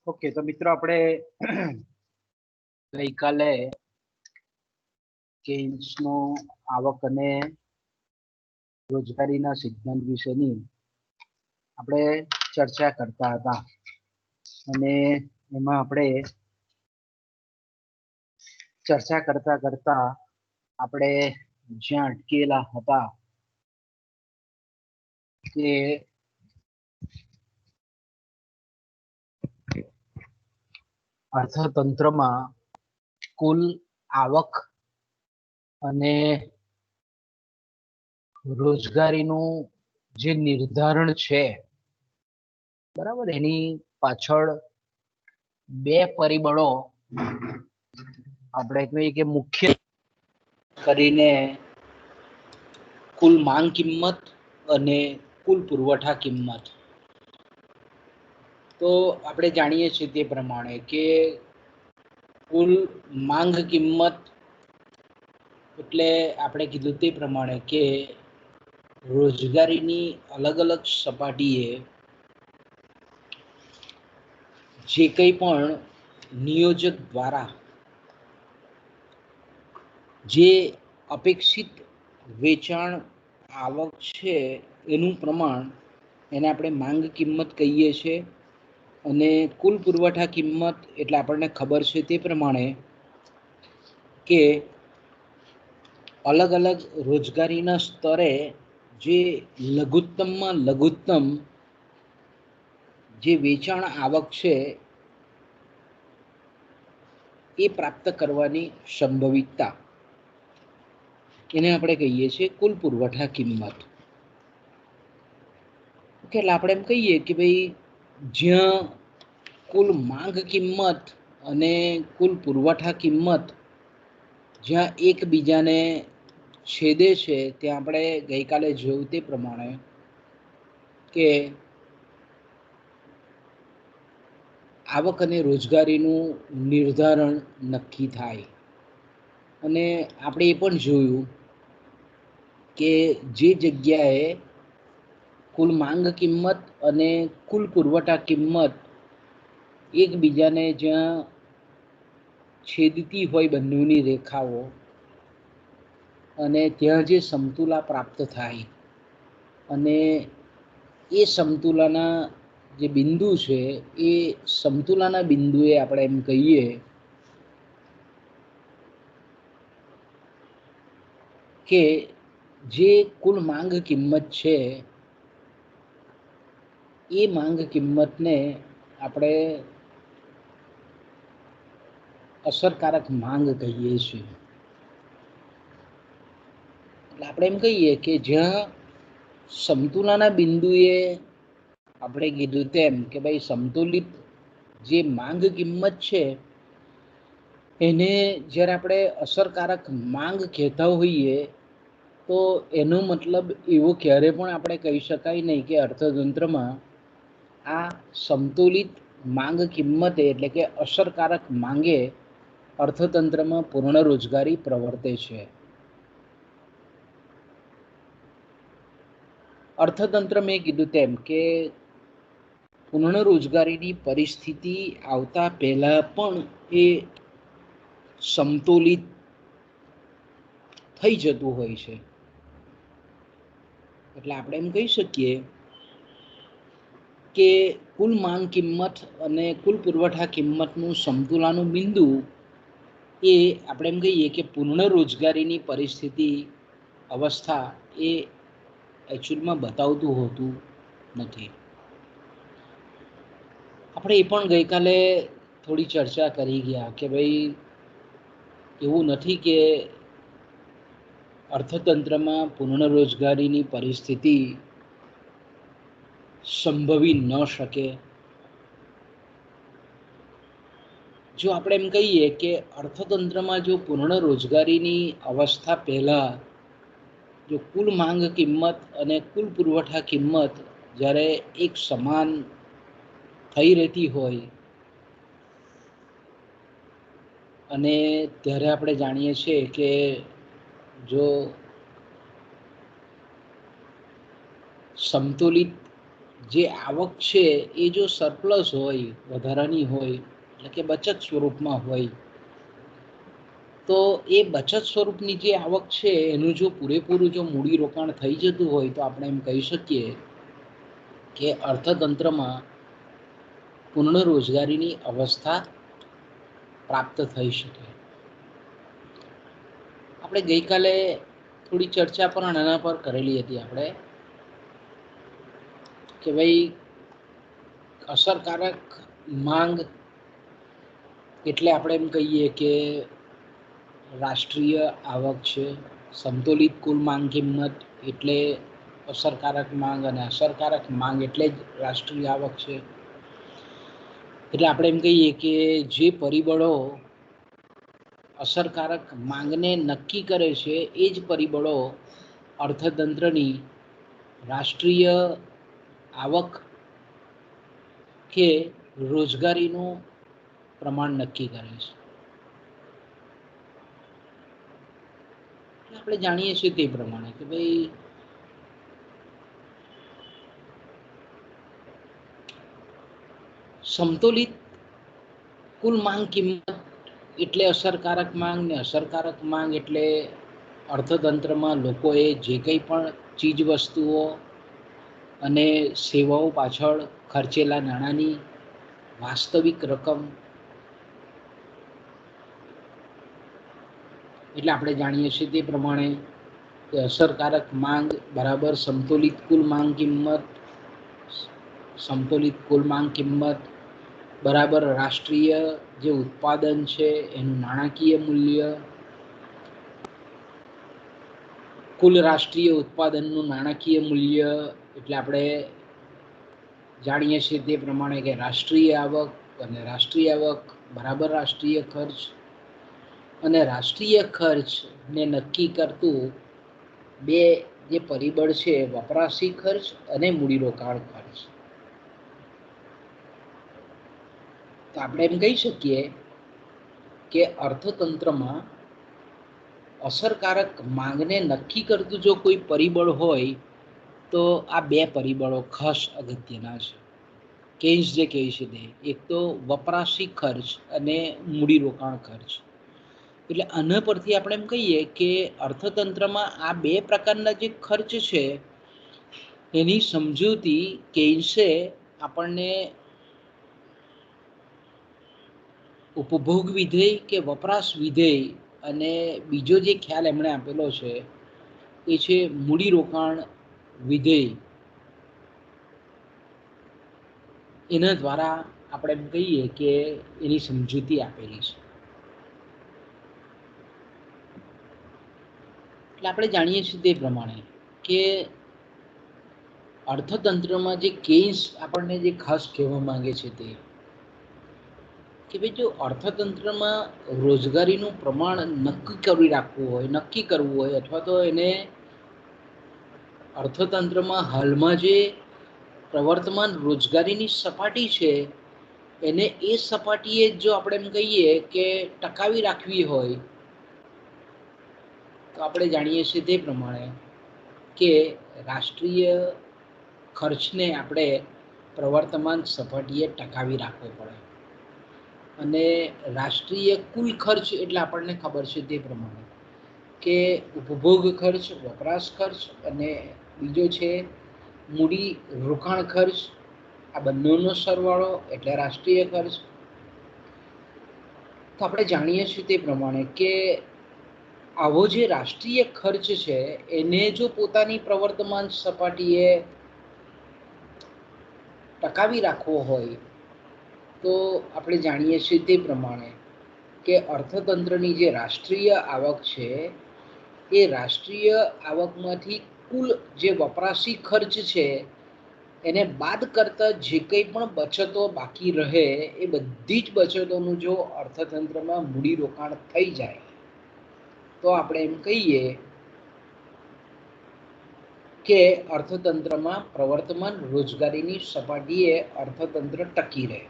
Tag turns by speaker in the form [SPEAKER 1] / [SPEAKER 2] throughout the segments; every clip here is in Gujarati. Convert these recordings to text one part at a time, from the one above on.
[SPEAKER 1] ઓકે, તો મિત્રો આપણે ગઈકાલે કેન્સનો આવક અને રોજગારીના સિદ્ધાંત વિશેની આપણે ચર્ચા કરતા હતા અને એમાં આપણે ચર્ચા કરતા કરતા આપણે જ્યાં અટકેલા હતા કે અર્થતંત્રમાં કુલ આવક અને રોજગારીનું જે નિર્ધારણ છે, બરાબર, એની પાછળ બે પરિબળો આપણે કહીએ કે મુખ્ય કરીને કુલ માંગ કિંમત અને કુલ પુરવઠા કિંમત. તો આપણે જાણીએ છીએ તે પ્રમાણે કે કુલ માંગ કિંમત એટલે આપણે કીધું તે પ્રમાણે કે રોજગારીની અલગ અલગ સપાટીએ જે કંઈ પણ નિયોજક દ્વારા જે અપેક્ષિત વેચાણ આવક છે એનું પ્રમાણ એને આપણે માંગ કિંમત કહીએ છીએ. અને કુલ પુરવઠા કિંમત એટલે આપણને ખબર છે તે પ્રમાણે કે અલગ અલગ રોજગારીના સ્તરે જે લઘુત્તમમાં લઘુત્તમ જે વેચાણ આવક છે એ પ્રાપ્ત કરવાની સંભવિતતા, એને આપણે કહીએ છીએ કુલ પુરવઠા કિંમત. એટલે આપણે એમ કહીએ કે ભાઈ જ્યાં કુલ માંગ કિંમત અને કુલ પુરવઠા કિંમત જ્યાં એકબીજાને છેદે છે, ત્યાં આપણે ગઈકાલે જોયું તે પ્રમાણે કે આવક અને રોજગારીનું નિર્ધારણ નક્કી થાય. અને આપણે એ પણ જોયું કે જે જગ્યાએ કુલ માંગ કિંમત અને કુલ પુરવઠા કિંમત એકબીજાને જ્યાં છેદતી હોય બંનેની રેખાઓ, અને ત્યાં જે સમતુલા પ્રાપ્ત થાય અને એ સમતુલાના જે બિંદુ છે એ સમતુલાના બિંદુએ આપણે એમ કહીએ કે જે કુલ માંગ કિંમત છે એ માંગ કિંમતને આપણે અસરકારક માંગ કહીએ છીએ. એટલે આપણે એમ કહીએ કે જ્યાં સમતુલાના બિંદુએ આપણે કીધું તેમ કે ભાઈ સમતુલિત જે માંગ કિંમત છે એને જ્યારે આપણે અસરકારક માંગ કહેતા હોઈએ તો એનો મતલબ એવો ક્યારે પણ આપણે કહી શકાય નહીં કે અર્થતંત્રમાં આ સંતુલિત માંગ કિંમતે એટલે કે અસરકારક માંગે અર્થતંત્રમાં પૂર્ણ રોજગારી પ્રવર્તે છે. અર્થતંત્ર મેં કીધું તેમ કે પૂર્ણ રોજગારીની પરિસ્થિતિ આવતા પહેલાં પણ એ સમતોલિત થઈ જતું હોય છે. એટલે આપણે એમ કહી શકીએ કે કુલ માંગ કિંમત અને કુલ પુરવઠા કિંમતનું સમતુલાનું બિંદુ એ આપણે એમ કહીએ કે પૂર્ણ રોજગારીની પરિસ્થિતિ અવસ્થા એ એકચ્યુઅલમાં બતાવતું હોતું નથી. આપણે એ પણ ગઈકાલે થોડી ચર્ચા કરી ગયા કે ભાઈ એવું નથી કે અર્થતંત્રમાં પૂર્ણ રોજગારીની પરિસ્થિતિ સંભવી ન શકે. જો આપણે એમ કહીએ કે અર્થતંત્રમાં જો પૂર્ણ રોજગારીની અવસ્થા પહેલાં જો કુલ માંગ કિંમત અને કુલ પુરવઠા કિંમત જ્યારે એક સમાન થઈ રહેતી હોય અને ત્યારે આપણે જાણીએ છીએ કે જો સમતુલિત જે આવક છે એ જો સરપ્લસ હોય, વધારાની હોય, એટલે કે બચત સ્વરૂપમાં હોય, તો એ બચત સ્વરૂપની જે આવક છે એનું જો પૂરેપૂરું જો મૂડી રોકાણ થઈ જતું હોય તો આપણે એમ કહી શકીએ કે અર્થતંત્રમાં પૂર્ણ રોજગારીની અવસ્થા પ્રાપ્ત થઈ શકે. આપણે ગઈકાલે થોડી ચર્ચા પણ આના પર કરેલી હતી આપણે, કે ભાઈ અસરકારક માંગ એટલે આપણે એમ કહીએ કે રાષ્ટ્રીય આવક છે, સંતુલિત કુલ માંગ કિંમત એટલે અસરકારક માંગ, અને અસરકારક માંગ એટલે જ રાષ્ટ્રીય આવક છે. એટલે આપણે એમ કહીએ કે જે પરિબળો અસરકારક માંગને નક્કી કરે છે એ જ પરિબળો અર્થતંત્રની રાષ્ટ્રીય આવક કે રોજગારીનું પ્રમાણ નક્કી કરે છે. આપણે જાણીએ છીએ તે પ્રમાણે કે ભાઈ સમતોલિત કુલ માંગ કિંમત એટલે અસરકારક માંગ, ને અસરકારક માંગ એટલે અર્થતંત્રમાં લોકોએ જે કંઈ પણ ચીજ વસ્તુઓ અને સેવાઓ પાછળ ખર્ચેલા નાણાંની વાસ્તવિક રકમ. એટલે આપણે જાણીએ છીએ તે પ્રમાણે કે અસરકારક માંગ બરાબર સમતોલિત કુલ માંગ કિંમત, સમતોલિત કુલ માંગ કિંમત બરાબર રાષ્ટ્રીય જે ઉત્પાદન છે એનું નાણાકીય મૂલ્ય, કુલ રાષ્ટ્રીય ઉત્પાદનનું નાણાકીય મૂલ્ય એટલે આપણે જાણીએ છીએ તે પ્રમાણે કે રાષ્ટ્રીય આવક, અને રાષ્ટ્રીય આવક બરાબર રાષ્ટ્રીય ખર્ચ, અને રાષ્ટ્રીય ખર્ચને નક્કી કરતું બે જે પરિબળ છે વપરાશી ખર્ચ અને મૂડીરોકાણ ખર્ચ. તો આપણે એમ કહી શકીએ કે અર્થતંત્રમાં અસરકારક માંગને નક્કી કરતું જો કોઈ પરિબળ હોય તો આ બે પરિબળો ખાસ અગત્યના છે. કેન્સ જે કહે છે તે એક તો વપરાશી ખર્ચ અને મૂડીરોકાણ ખર્ચ. એટલે આના પરથી આપણે એમ કહીએ કે અર્થતંત્રમાં આ બે પ્રકારના જે ખર્ચ છે એની સમજૂતી કેન્સે આપણને ઉપભોગ વિધેય કે વપરાશ વિધેય, અને બીજો જે ખ્યાલ એમણે આપેલો છે એ છે મૂડીરોકાણ વિધેય. એના દ્વારા આપણે એમ કહીએ કે એની સમજૂતી આપેલી છે. એટલે આપણે જાણીએ છીએ તે પ્રમાણે કે અર્થતંત્રમાં જે કેન્સ આપણને જે ખાસ કહેવા માંગે છે તે કે ભાઈ જો અર્થતંત્રમાં રોજગારીનું પ્રમાણ નક્કી કરવું હોય અથવા તો એને અર્થતંત્રમાં હાલમાં જે પ્રવર્તમાન રોજગારીની સપાટી છે એને એ સપાટીએ જો આપણે એમ કહીએ કે ટકાવી રાખવી હોય તો આપણે જાણીએ છીએ તે પ્રમાણે કે રાષ્ટ્રીય ખર્ચને આપણે પ્રવર્તમાન સપાટીએ ટકાવી રાખવો પડે. અને રાષ્ટ્રીય કુલ ખર્ચ એટલે આપણને ખબર છે તે પ્રમાણે કે ઉપભોગ ખર્ચ, વપરાશ ખર્ચ અને બીજો છે મૂડી રોકાણ ખર્ચ. આ બંનેનો સરવાળો એટલે રાષ્ટ્રીય ખર્ચ. તો આપણે જાણીએ છીએ તે પ્રમાણે કે આવો જે રાષ્ટ્રીય ખર્ચ છે એને જો પોતાની પ્રવર્તમાન સપાટીએ ટકાવી રાખવો હોય તો આપણે જાણીએ છીએ તે પ્રમાણે કે અર્થતંત્રની જે રાષ્ટ્રીય આવક છે એ રાષ્ટ્રીય આવકમાંથી કુલ જે વપરાશી ખર્ચ છે એને બાદ કરતાં જે કંઈ પણ બચતો બાકી રહે એ બધી જ બચતોનું જો અર્થતંત્રમાં મૂડીરોકાણ થઈ જાય તો આપણે એમ કહીએ કે અર્થતંત્રમાં પ્રવર્તમાન રોજગારીની સપાટીએ અર્થતંત્ર ટકી રહે.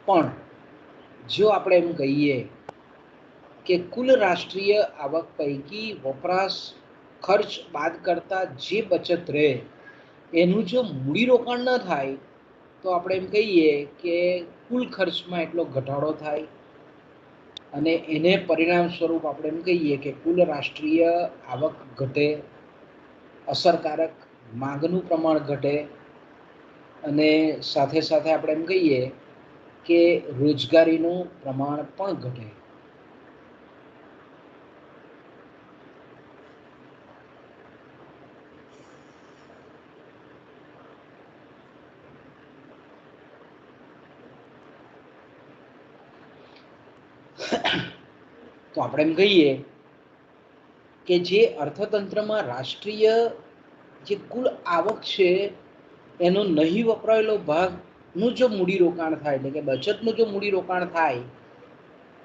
[SPEAKER 1] પણ જો આપણે એમ કહીએ કે કુલ રાષ્ટ્રીય આવક પૈકી વપરાશ ખર્ચ બાદ કરતાં જે બચત રહે એનું જો મૂડીરોકાણ ન થાય તો આપણે એમ કહીએ કે કુલ ખર્ચમાં એટલો ઘટાડો થાય અને એને પરિણામ સ્વરૂપ આપણે એમ કહીએ કે કુલ રાષ્ટ્રીય આવક ઘટે, અસરકારક માંગનું પ્રમાણ ઘટે અને સાથે સાથે આપણે એમ કહીએ કે રોજગારીનું પ્રમાણ પણ ઘટે. તો આપણે એમ કહીએ કે જે અર્થતંત્રમાં રાષ્ટ્રીય જે કુલ આવક છે એનો નહીં વપરાયેલો ભાગનું જો મૂડીરોકાણ થાય એટલે કે બચતનું જો મૂડીરોકાણ થાય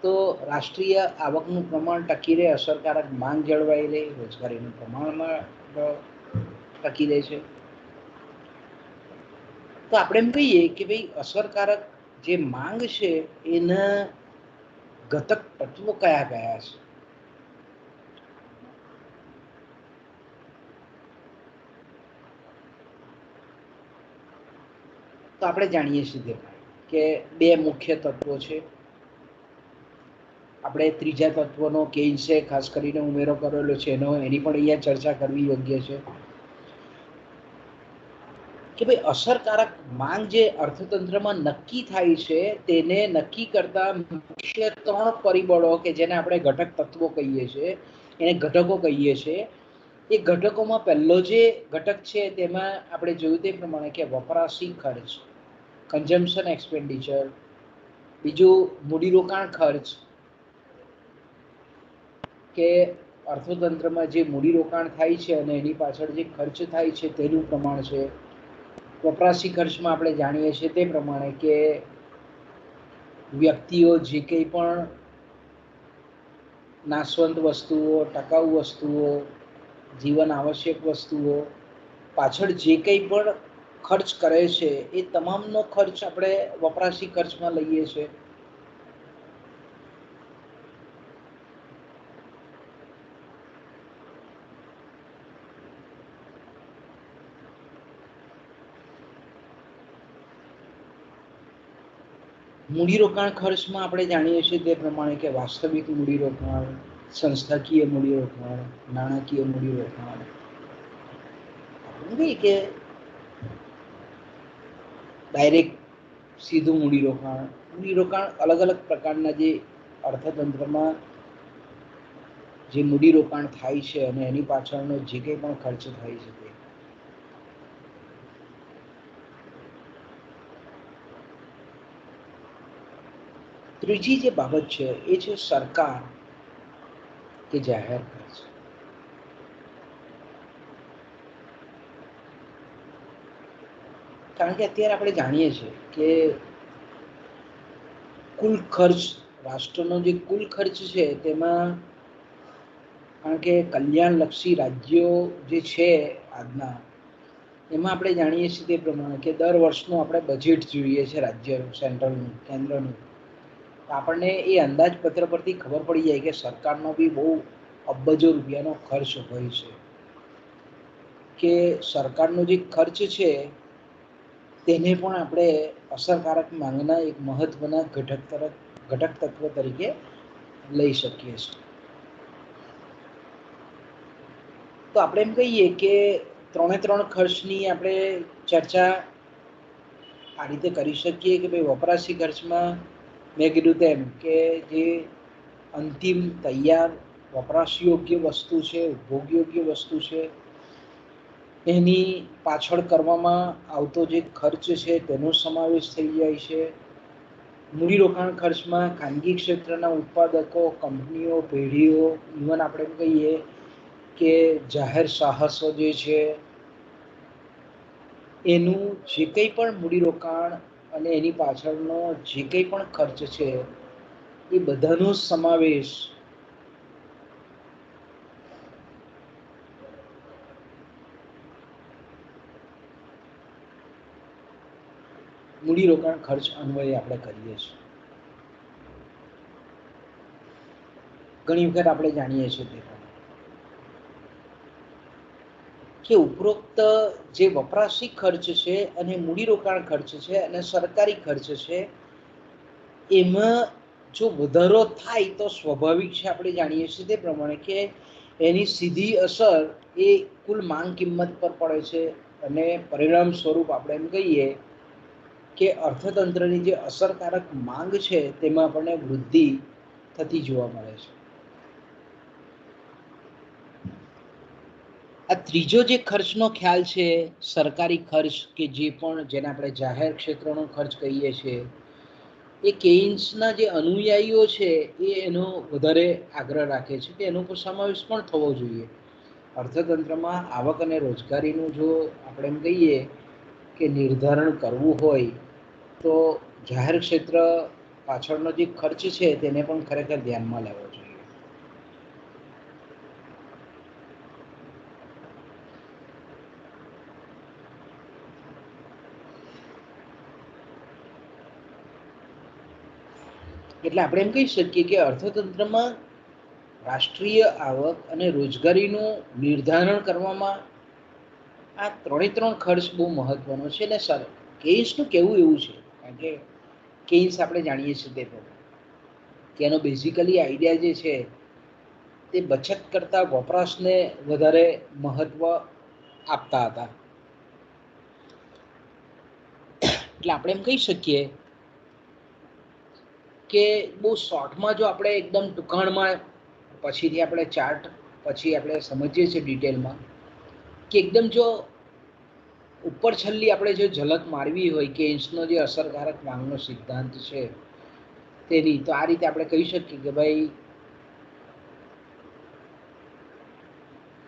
[SPEAKER 1] તો રાષ્ટ્રીય આવકનું પ્રમાણ ટકી રહે, અસરકારક માંગ જળવાઈ રહે, રોજગારીનું પ્રમાણમાં ટકી રહે છે. તો આપણે એમ કહીએ કે ભાઈ અસરકારક જે માંગ છે એના ઘટક તત્વો કયા કયા છે. તો આપણે જાણીએ છીએ કે બે મુખ્ય તત્વો છે. આપણે ત્રીજા તત્વનો કેન્સે ખાસ કરીને ઉમેરો કરેલો છે એની પણ અહીંયા ચર્ચા કરવી યોગ્ય છે કે ભાઈ અસરકારક માંગ જે અર્થતંત્રમાં નક્કી થાય છે તેને નક્કી કરતા મુખ્ય 3 પરિબળો કે જેને આપણે ઘટક તત્વો કહીએ છીએ, એને ઘટકો કહીએ છીએ. એ ઘટકોમાં પહેલો જે ઘટક છે તેમાં આપણે જોયું તે પ્રમાણે કે વપરાશી ખર્ચ, કન્ઝમ્પશન એક્સપેન્ડિચર, બીજું મૂડીરોકાણ ખર્ચ કે અર્થતંત્રમાં જે મૂડીરોકાણ થાય છે અને એની પાછળ જે ખર્ચ થાય છે તેનું પ્રમાણ છે. વપરાશી ખર્ચમાં આપણે જાણીએ છીએ તે પ્રમાણે કે વ્યક્તિઓ જે કંઈ પણ નાશવંત વસ્તુઓ, ટકાઉ વસ્તુઓ, જીવન આવશ્યક વસ્તુઓ પાછળ જે કંઈ પણ ખર્ચ કરે છે એ તમામનો ખર્ચ આપણે વપરાશી ખર્ચમાં લઈએ છીએ. મૂડીરોકાણ ખર્ચમાં આપણે જાણીએ છીએ તે પ્રમાણે કે વાસ્તવિક મૂડીરોકાણ, સંસ્થાકીય મૂડીરોકાણ, નાણાકીય મૂડીરોકાણ, નહીં કે ડાયરેક્ટ સીધું મૂડીરોકાણ. મૂડીરોકાણ અલગ અલગ પ્રકારના જે અર્થતંત્રમાં જે મૂડીરોકાણ થાય છે અને એની પાછળનો જે કંઈ પણ ખર્ચ થાય છે તે. ત્રીજી જે બાબત છે એ છે સરકાર કે જાહેર ખર્ચ. કારણ કે અત્યારે આપણે જાણીએ છીએ કે કુલ ખર્ચ, રાષ્ટ્રનો જે કુલ ખર્ચ છે તેમાં, કારણ કે કલ્યાણલક્ષી રાજ્યો જે છે આજના, એમાં આપણે જાણીએ છીએ તે પ્રમાણે કે દર વર્ષનું આપણે બજેટ જોઈએ છે રાજ્યનું, સેન્ટ્રલનું, કેન્દ્રનું. આપણને એ અંદાજપત્ર પરથી ખબર પડી જાય કે સરકારનો બી બહુ અબજો રૂપિયાનો ખર્ચ હોય છે. કે સરકારનો જે ખર્ચ છે તેને પણ આપણે અસરકારક માંગના એક મહત્વના ઘટક તત્વ તરીકે લઈ શકીએ છીએ. તો આપણે એમ કહીએ કે 3 ખર્ચની આપણે ચર્ચા આ રીતે કરી શકીએ કે ભાઈ વપરાશી ખર્ચમાં મેં કીધું તેમ કે જે અંતિમ તૈયાર વપરાશ યોગ્ય વસ્તુ છે, ઉપયોગ યોગ્ય વસ્તુ છે, એની પાછળ કરવામાં આવતો જે ખર્ચ છે તેનો સમાવેશ થઈ જાય છે. મૂડીરોકાણ ખર્ચમાં ખાનગી ક્ષેત્રના ઉત્પાદકો, કંપનીઓ, પેઢીઓ, ઇવન આપણે કહીએ કે જાહેર સાહસો જે છે એનું જે કંઈ પણ મૂડીરોકાણ અને એની પાછળનો જે કંઈ પણ ખર્ચ છે એ બધાનો સમાવેશ મૂડીરોકાણ ખર્ચ અન્વયે આપણે કરીએ છીએ. ઘણી વખત આપણે જાણીએ છીએ તે કે ઉપરોક્ત જે વપરાશી ખર્ચ છે અને મૂડીરોકાણ ખર્ચ છે અને સરકારી ખર્ચ છે એમાં જો વધારો થાય તો સ્વાભાવિક છે, આપણે જાણીએ છીએ તે પ્રમાણે કે એની સીધી અસર એ કુલ માંગ કિંમત પર પડે છે અને પરિણામ સ્વરૂપ આપણે એમ કહીએ કે અર્થતંત્રની જે અસરકારક માંગ છે તેમાં આપણને વૃદ્ધિ થતી જોવા મળે છે. આ ત્રીજો જે ખર્ચનો ખ્યાલ છે સરકારી ખર્ચ, કે જે પણ જેને આપણે જાહેર ક્ષેત્રનો ખર્ચ કહીએ છીએ, એ કેઇન્સના જે અનુયાયીઓ છે એ એનો વધારે આગ્રહ રાખે છે કે એનો સમાવેશ પણ થવો જોઈએ. અર્થતંત્રમાં આવક અને રોજગારીનું જો આપણે એમ કહીએ કે નિર્ધારણ કરવું હોય તો જાહેર ક્ષેત્ર પાછળનો જે ખર્ચ છે તેને પણ ખરેખર ધ્યાનમાં લેવો જોઈએ. એટલે આપણે એમ કહી શકીએ કે અર્થતંત્રમાં રાષ્ટ્રીય આવક અને રોજગારીનું નિર્ધારણ કરવામાં આ ત્રણ ખર્ચ બહુ મહત્વનો છે. અને સર કેઇન્સનું કહેવું એવું છે, કારણ કે કેઇન્સ આપણે જાણીએ છીએ તે પ્રમાણે કે એનો બેઝિકલી આઈડિયા જે છે તે બચત કરતા વપરાશને વધારે મહત્વ આપતા હતા. એટલે આપણે એમ કહી શકીએ કે બહુ શોર્ટમાં જો આપણે એકદમ ટૂંકાણમાં પછીથી આપણે ચાર્ટ પછી આપણે સમજીએ છીએ ડિટેલમાં કે એકદમ જો ઉપર છેલ્લી આપણે જો ઝલક મારવી હોય કે કેઇન્સનો જે અસરકારક માંગનો સિદ્ધાંત છે તેની, તો આ રીતે આપણે કહી શકીએ કે ભાઈ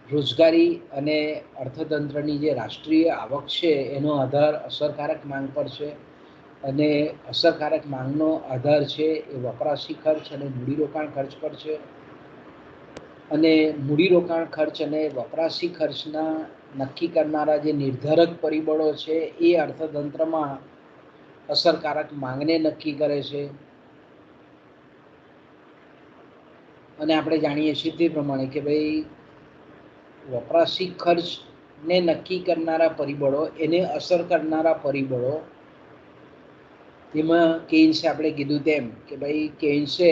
[SPEAKER 1] રોજગારી અને અર્થતંત્રની જે રાષ્ટ્રીય આવક છે એનો આધાર અસરકારક માંગ પર છે અને અસરકારક માંગનો આધાર છે એ વપરાશી ખર્ચ અને મૂડીરોકાણ ખર્ચ પર છે. અને મૂડીરોકાણ ખર્ચ અને વપરાશી ખર્ચના નક્કી કરનારા જે નિર્ધારક પરિબળો છે એ અર્થતંત્રમાં અસરકારક માંગને નક્કી કરે છે. અને આપણે જાણીએ છીએ તે પ્રમાણે કે ભાઈ વપરાશી ખર્ચને નક્કી કરનારા પરિબળો, એને અસર કરનારા પરિબળો, એમાં કેઇન્સે આપણે કીધું તેમ કે ભાઈ કેઇન્સે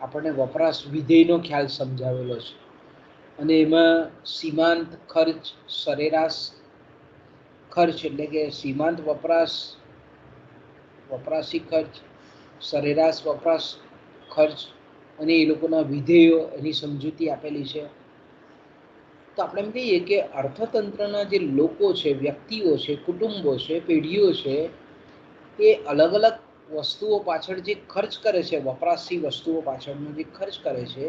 [SPEAKER 1] આપણને વપરાશ વિધેયનો ખ્યાલ સમજાવેલો છે અને એમાં સીમાંત ખર્ચ, સરેરાશ ખર્ચ એટલે કે સીમાંત વપરાશ, વપરાશી ખર્ચ, સરેરાશ વપરાશ ખર્ચ અને એ લોકોના વિધેયો એની સમજૂતી આપેલી છે. તો આપણે એમ કહીએ કે અર્થતંત્રના જે લોકો છે, વ્યક્તિઓ છે, કુટુંબો છે, પેઢીઓ છે, એ અલગ અલગ વસ્તુઓ પાછળ જે ખર્ચ કરે છે, વપરાશી વસ્તુઓ પાછળનો જે ખર્ચ કરે છે,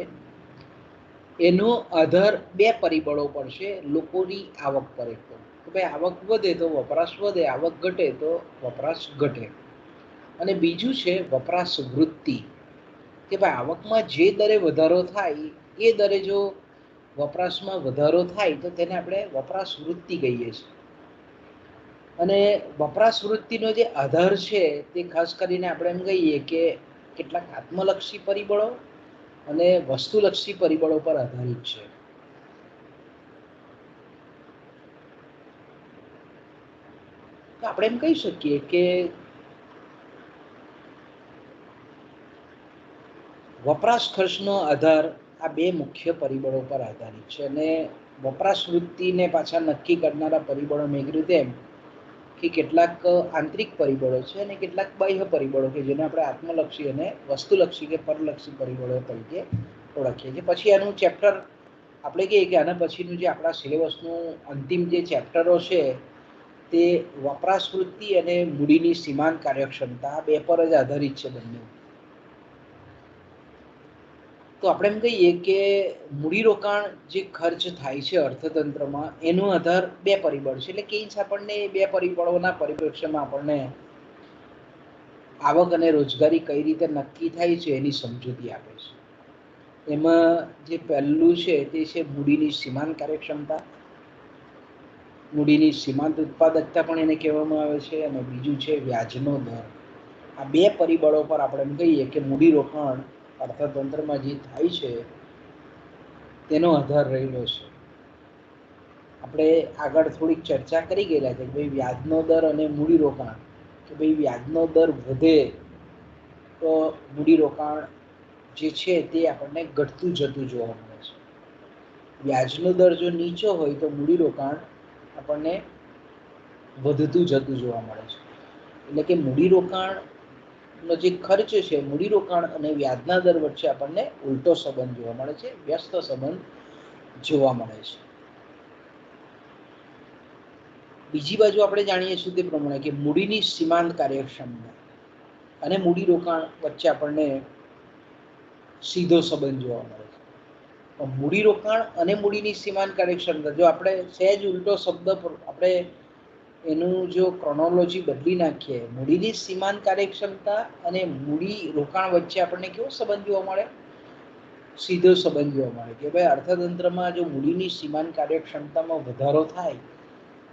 [SPEAKER 1] એનો આધાર બે પરિબળો પર છે. લોકોની આવક પર એક કે ભાઈ આવક વધે તો વપરાશ વધે, આવક ઘટે તો વપરાશ ઘટે. અને બીજું છે વપરાશ વૃત્તિ, કે ભાઈ આવકમાં જે દરે વધારો થાય એ દરે જો વપરાશમાં વધારો થાય તો તેને આપણે વપરાશ વૃત્તિ કહીએ છીએ. અને વપરાશ વૃત્તિનો જે આધાર છે તે ખાસ કરીને આપણે એમ કહીએ કે કેટલાક આત્મલક્ષી પરિબળો અને વસ્તુલક્ષી પરિબળો પર આધારિત છે. તો આપણે એમ કહી શકીએ કે વપરાશ ખર્ચનો આધાર આ બે મુખ્ય પરિબળો પર આધારિત છે. અને વપરાશ વૃત્તિને પાછા નક્કી કરનારા પરિબળો મેં કીધું તેમ કે કેટલાક આંતરિક પરિબળો છે અને કેટલાક બાહ્ય પરિબળો કે જેને આપણે આત્મલક્ષી અને વસ્તુલક્ષી કે પરલક્ષી પરિબળો તરીકે ઓળખીએ છીએ. પછી આનું ચેપ્ટર આપણે કહીએ કે આના પછીનું જે આપણા સિલેબસનું અંતિમ જે ચેપ્ટરો છે તે વપરાશ વૃત્તિ અને મૂડીની સીમાંત કાર્યક્ષમતા આ બે પર જ આધારિત છે બંને. તો આપણે એમ કહીએ કે મૂડીરોકાણ જે ખર્ચ થાય છે અર્થતંત્રમાં એનો આધાર બે પરિબળ છે. એટલે કે આપણને બે પરિબળોના પરિપ્રેક્ષ્યમાં આપણને આવક અને રોજગારી કઈ રીતે નક્કી થાય છે એની સમજૂતી આપે છે. એમાં જે પહેલું છે તે છે મૂડીની સીમાંત કાર્યક્ષમતા, મૂડીની સીમાંત ઉત્પાદકતા પણ એને કહેવામાં આવે છે. અને બીજું છે વ્યાજનો દર. આ બે પરિબળો પર આપણે એમ કહીએ કે મૂડીરોકાણ અર્થતંત્રમાં જે થાય છે તેનો આધાર રહેલો છે. આપણે આગળ થોડીક ચર્ચા કરી ગયેલા છે કે ભાઈ વ્યાજનો દર અને મૂડીરોકાણ, કે ભાઈ વ્યાજનો દર વધે તો મૂડીરોકાણ જે છે તે આપણને ઘટતું જતું જોવા મળે છે. વ્યાજનો દર જો નીચો હોય તો મૂડીરોકાણ આપણને વધતું જતું જોવા મળે છે. એટલે કે મૂડીરોકાણનો જે ખર્ચ છે, મૂડીરોકાણ અને વ્યાજના દર વચ્ચે આપણને ઉલટો સંબંધ જોવા મળે છે, વ્યસ્ત સંબંધ જોવા મળે છે. બીજી બાજુ આપણે જાણીએ છીએ તે પ્રમાણે કે મૂડીની સીમાંત કાર્યક્ષમતા અને મૂડીરોકાણ વચ્ચે આપણને સીધો સંબંધ જોવા મળે છે. મૂડીરોકાણ અને મૂડીની સીમાંત કાર્યક્ષમતા, જો આપણે સહેજ ઉલટો શબ્દ આપણે એનું જો ક્રોનોલોજી બદલી નાખીએ, મૂડીની સીમાંત કાર્યક્ષમતા અને મૂડી રોકાણ વચ્ચે આપણને કેવો સંબંધ જોવા મળે? સીધો સંબંધ જોવા મળે કે ભાઈ અર્થતંત્રમાં જો મૂડીની સીમાંત કાર્યક્ષમતામાં વધારો થાય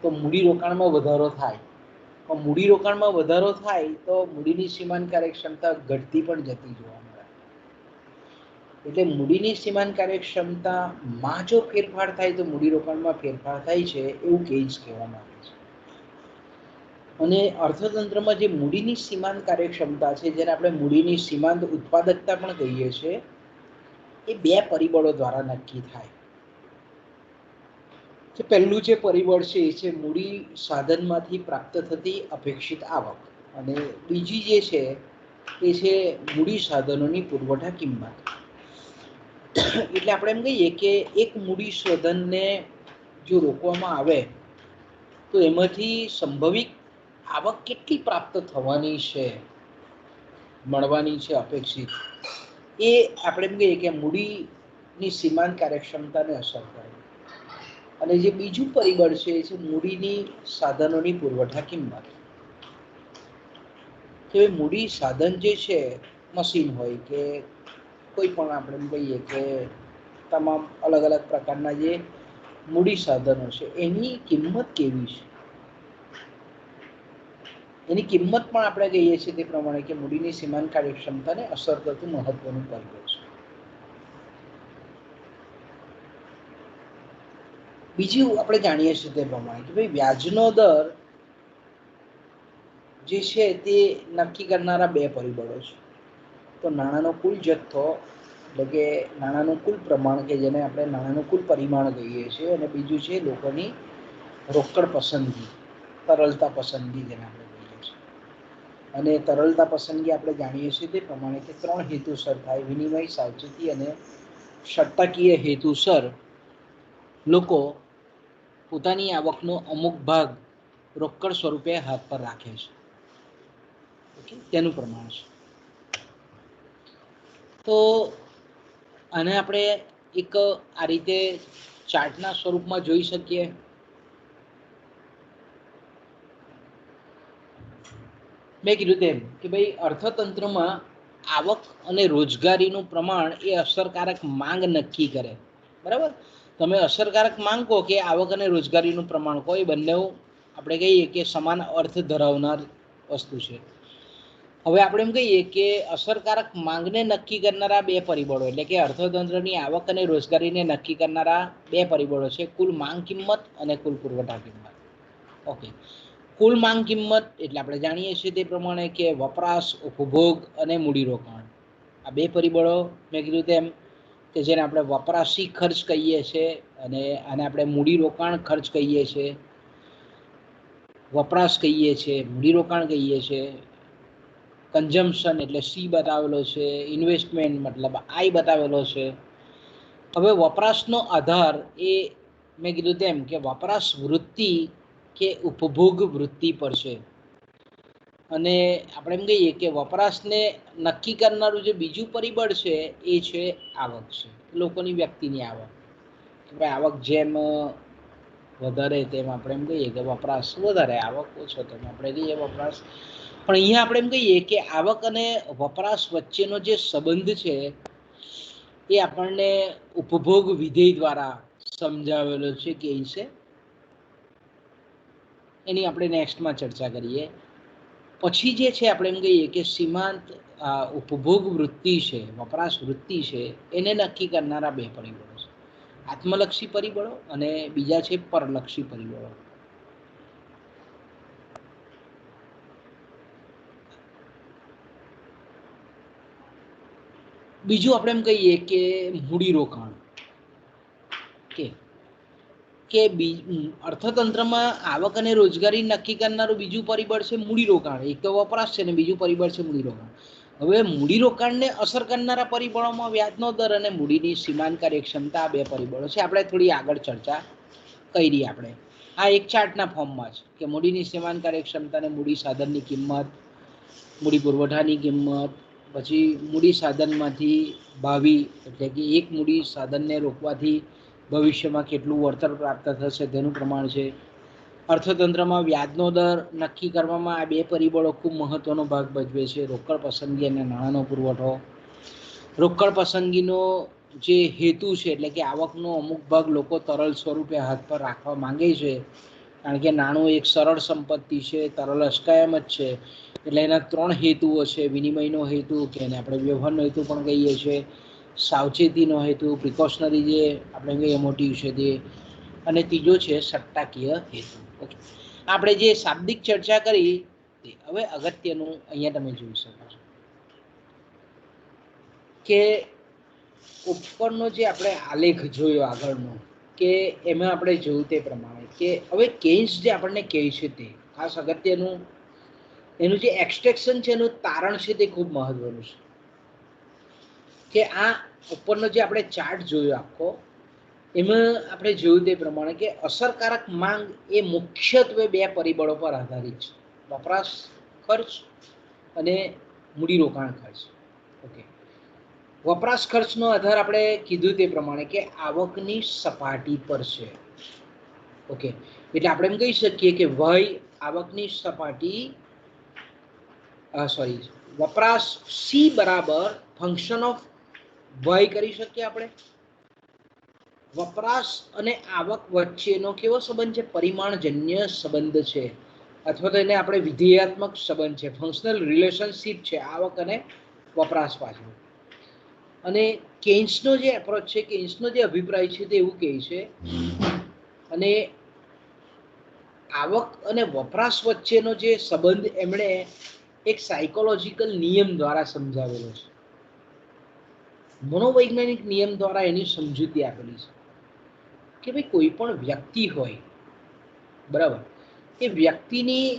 [SPEAKER 1] તો મૂડીરોકાણમાં વધારો થાય. મૂડીરોકાણમાં વધારો થાય તો મૂડીની સીમાંત કાર્યક્ષમતા ઘટતી પણ જતી જોવા મળે. એટલે મૂડીની સીમાંત કાર્યક્ષમતામાં જો ફેરફાર થાય તો મૂડીરોકાણમાં ફેરફાર થાય છે, એવું કેસ કહેવામાં આવે છે. અને અર્થતંત્રમાં જે મૂડીની સીમાંત કાર્યક્ષમતા છે, જેને આપણે મૂડીની સીમાંત ઉત્પાદકતા પણ કહીએ છીએ, એ બે પરિબળો દ્વારા નક્કી થાય છે. પહેલું જે પરિબળ છે એ છે મૂડી સાધનમાંથી પ્રાપ્ત થતી અપેક્ષિત આવક, અને બીજી જે છે એ છે મૂડી સાધનોની પુરવઠા કિંમત. એટલે આપણે એમ કહીએ કે એક મૂડી સાધનને જો રોકવામાં આવે તો એમાંથી સંભવિત આવક કેટલી પ્રાપ્ત થવાની છે, મળવાની છે અપેક્ષિત, એ આપણે એમ કહીએ કે મૂડીની સીમાંત કાર્યક્ષમતાને અસર કરે. અને જે બીજું પરિબળ છે એ છે મૂડીની સાધનોની પુરવઠા કિંમત. કે મૂડી સાધન જે છે, મશીન હોય કે કોઈ પણ આપણે એમ કહીએ કે તમામ અલગ અલગ પ્રકારના જે મૂડી સાધનો છે, એની કિંમત કેવી છે, એની કિંમત પણ આપણે કહીએ છીએ તે પ્રમાણે કે મૂડીની સીમાંત કાર્યક્ષમતાને અસર કરતું મહત્વનું પરિબળ છે. બીજું આપણે જાણીએ છીએ તે પ્રમાણે કે ભાઈ વ્યાજનો દર જે છે તે નક્કી કરનારા બે પરિબળો છે. તો નાણાંનો કુલ જથ્થો, એટલે કે નાણાંનું કુલ પ્રમાણ, કે જેને આપણે નાણાંનું કુલ પરિમાણ કહીએ છીએ, અને બીજું છે લોકોની રોકડ પસંદગી, તરલતા પસંદગી જેને આપણે કહીએ છીએ. અને તરલતા પસંદગી આપણે જાણીએ છીએ તે પ્રમાણે કે ત્રણ હેતુસર થાય: વિનિમય, સાવચેતી અને સટ્ટાકીય હેતુસર લોકો પોતાની આવકનો અમુક ભાગ રોકડ સ્વરૂપે હાથ પર રાખે છે. ઓકે, તેનું પ્રમાણ છે. તો આને આપણે એક આ રીતે ચાર્ટના સ્વરૂપમાં જોઈ શકીએ. મેં કીધું તેમ કે ભાઈ અર્થતંત્રમાં આવક અને રોજગારીનું પ્રમાણ એ અસરકારક માંગ નક્કી કરે. બરાબર, તમે અસરકારક માંગ કહો કે આવક અને રોજગારીનું પ્રમાણ કહો, એ બંને આપણે કહીએ કે સમાન અર્થ ધરાવનાર વસ્તુ છે. હવે આપણે એમ કહીએ કે અસરકારક માંગને નક્કી કરનારા બે પરિબળો, એટલે કે અર્થતંત્રની આવક અને રોજગારીને નક્કી કરનારા બે પરિબળો છે: કુલ માંગ કિંમત અને કુલ પુરવઠા કિંમત. ઓકે, કુલ માંગ કિંમત એટલે આપણે જાણીએ છીએ તે પ્રમાણે કે વપરાશ, ઉપભોગ અને મૂડીરોકાણ, આ બે પરિબળો મેં કીધું તેમ કે જેને આપણે વપરાશી ખર્ચ કહીએ છીએ અને આને આપણે મૂડીરોકાણ ખર્ચ કહીએ છીએ. વપરાશ કહીએ છીએ, મૂડીરોકાણ કહીએ છીએ, કન્ઝમ્પશન એટલે સી બતાવેલો છે, ઇન્વેસ્ટમેન્ટ મતલબ આઈ બતાવેલો છે. હવે વપરાશનો આધાર એ મેં કીધું તેમ કે વપરાશ વૃત્તિ કે ઉપભોગ વૃત્તિ પર છે. અને આપણે એમ કહીએ કે વપરાશને નક્કી કરનારું જે બીજું પરિબળ છે એ છે આવક છે, લોકોની વ્યક્તિની આવક. કે ભાઈ આવક જેમ વધારે તેમ આપણે એમ કહીએ કે વપરાશ વધારે, આવક ઓછો તેમ આપણે કહીએ વપરાશ. પણ અહીંયા આપણે એમ કહીએ કે આવક અને વપરાશ વચ્ચેનો જે સંબંધ છે એ આપણને ઉપભોગ વિધેય દ્વારા સમજાવેલો છે. કે છે એની આપણે નેક્સ્ટમાં ચર્ચા કરીએ. પછી જે છે આપણે એમ કહીએ કે સીમાંત ઉપભોગ વૃત્તિ છે, વપરાશ વૃત્તિ છે, એને નક્કી કરનારા બે પરિબળો છે. આત્મલક્ષી પરિબળો અને બીજા છે પરલક્ષી પરિબળો. બીજું આપણે એમ કહીએ કે મૂડીરોકાણ કે અર્થતંત્રમાં આવક અને રોજગારી નક્કી કરનારું બીજું પરિબળ છે મૂડીરોકાણ. એક તો વપરાશ છે ને બીજું પરિબળ છે મૂડીરોકાણ. હવે મૂડીરોકાણને અસર કરનારા પરિબળોમાં વ્યાજનો દર અને મૂડીની સીમાંત કાર્યક્ષમતા આ બે પરિબળો છે. આપણે થોડી આગળ ચર્ચા કરી આપણે આ એક ચાર્ટના ફોર્મમાં છે કે મૂડીની સીમાંત કાર્યક્ષમતા અને મૂડી સાધનની કિંમત, મૂડી પુરવઠાની કિંમત, પછી મૂડી સાધનમાંથી ભાવિ એટલે કે એક મૂડી સાધનને રોકવાથી ભવિષ્યમાં કેટલું વળતર પ્રાપ્ત થશે તેનું પ્રમાણ છે. અર્થતંત્રમાં વ્યાજનો દર નક્કી કરવામાં આ બે પરિબળો ખૂબ મહત્વનો ભાગ ભજવે છે. રોકડ પસંદગી અને નાણાંનો પુરવઠો. રોકડ પસંદગીનો જે હેતુ છે એટલે કે આવકનો અમુક ભાગ લોકો તરલ સ્વરૂપે હાથ પર રાખવા માંગે છે, કારણ કે નાણું એક સરળ સંપત્તિ છે, તરલ અસ્કાયમ જ છે. એટલે એના ત્રણ હેતુઓ છે: વિનિમયનો હેતુ કે એને આપણે વ્યવહારનો હેતુ પણ કહીએ છીએ, સાવચેતીનો હેતુ પ્રિકોશનરી જે આપણે કહીએ મોટિવ છે તે, અને ત્રીજો છે સટ્ટાકીય હેતુ. ઓકે, આપણે જે શાબ્દિક ચર્ચા કરી તે હવે અગત્યનું અહીંયા તમે જોઈ શકો છો કે ઉપરનો જે આપણે આલેખ જોયો આગળનો કે એમાં આપણે જોયું તે પ્રમાણે કે હવે કેન્સ જે આપણને કહે છે તે ખાસ અગત્યનું એનું જે એક્સટ્રેક્શન છે એનું તારણ છે તે ખૂબ મહત્વનું છે. કે આ ઉપરનો જે આપણે ચાર્ટ જોયો આખો એમાં આપણે જોયું તે પ્રમાણે કે અસરકારક માંગ એ મુખ્યત્વે બે પરિબળો પર આધારિત છે: વપરાશ ખર્ચ અને મૂડીરોકાણ ખર્ચ. ઓકે, વપરાશ ખર્ચનો આધાર આપણે કીધું તે પ્રમાણે કે આવકની સપાટી પર છે. ઓકે, એટલે આપણે એમ કહી શકીએ કે વય આવકની સપાટી વપરાશ સી બરાબર ફંક્શન ઓફ વય કરી શકીએ આપણે. વપરાશ અને આવક વચ્ચેનો કેવો સંબંધ છે? પરિમાણજન્ય સંબંધ છે, અથવા તો એને આપણે વિધેયાત્મક સંબંધ છે, ફંક્શનલ રિલેશનશીપ છે આવક અને વપરાશ પાછળ. અને કેન્સનો જે એપ્રોચ છે, કેન્સનો જે અભિપ્રાય છે તે એવું કહે છે અને આવક અને વપરાશ વચ્ચેનો જે સંબંધ એમણે એક સાયકોલોજીકલ નિયમ દ્વારા સમજાવેલો છે. મનોવૈજ્ઞાનિક નિયમ દ્વારા એની સમજૂતી આપેલી છે કે ભાઈ કોઈ પણ વ્યક્તિ હોય બરાબર, એ વ્યક્તિની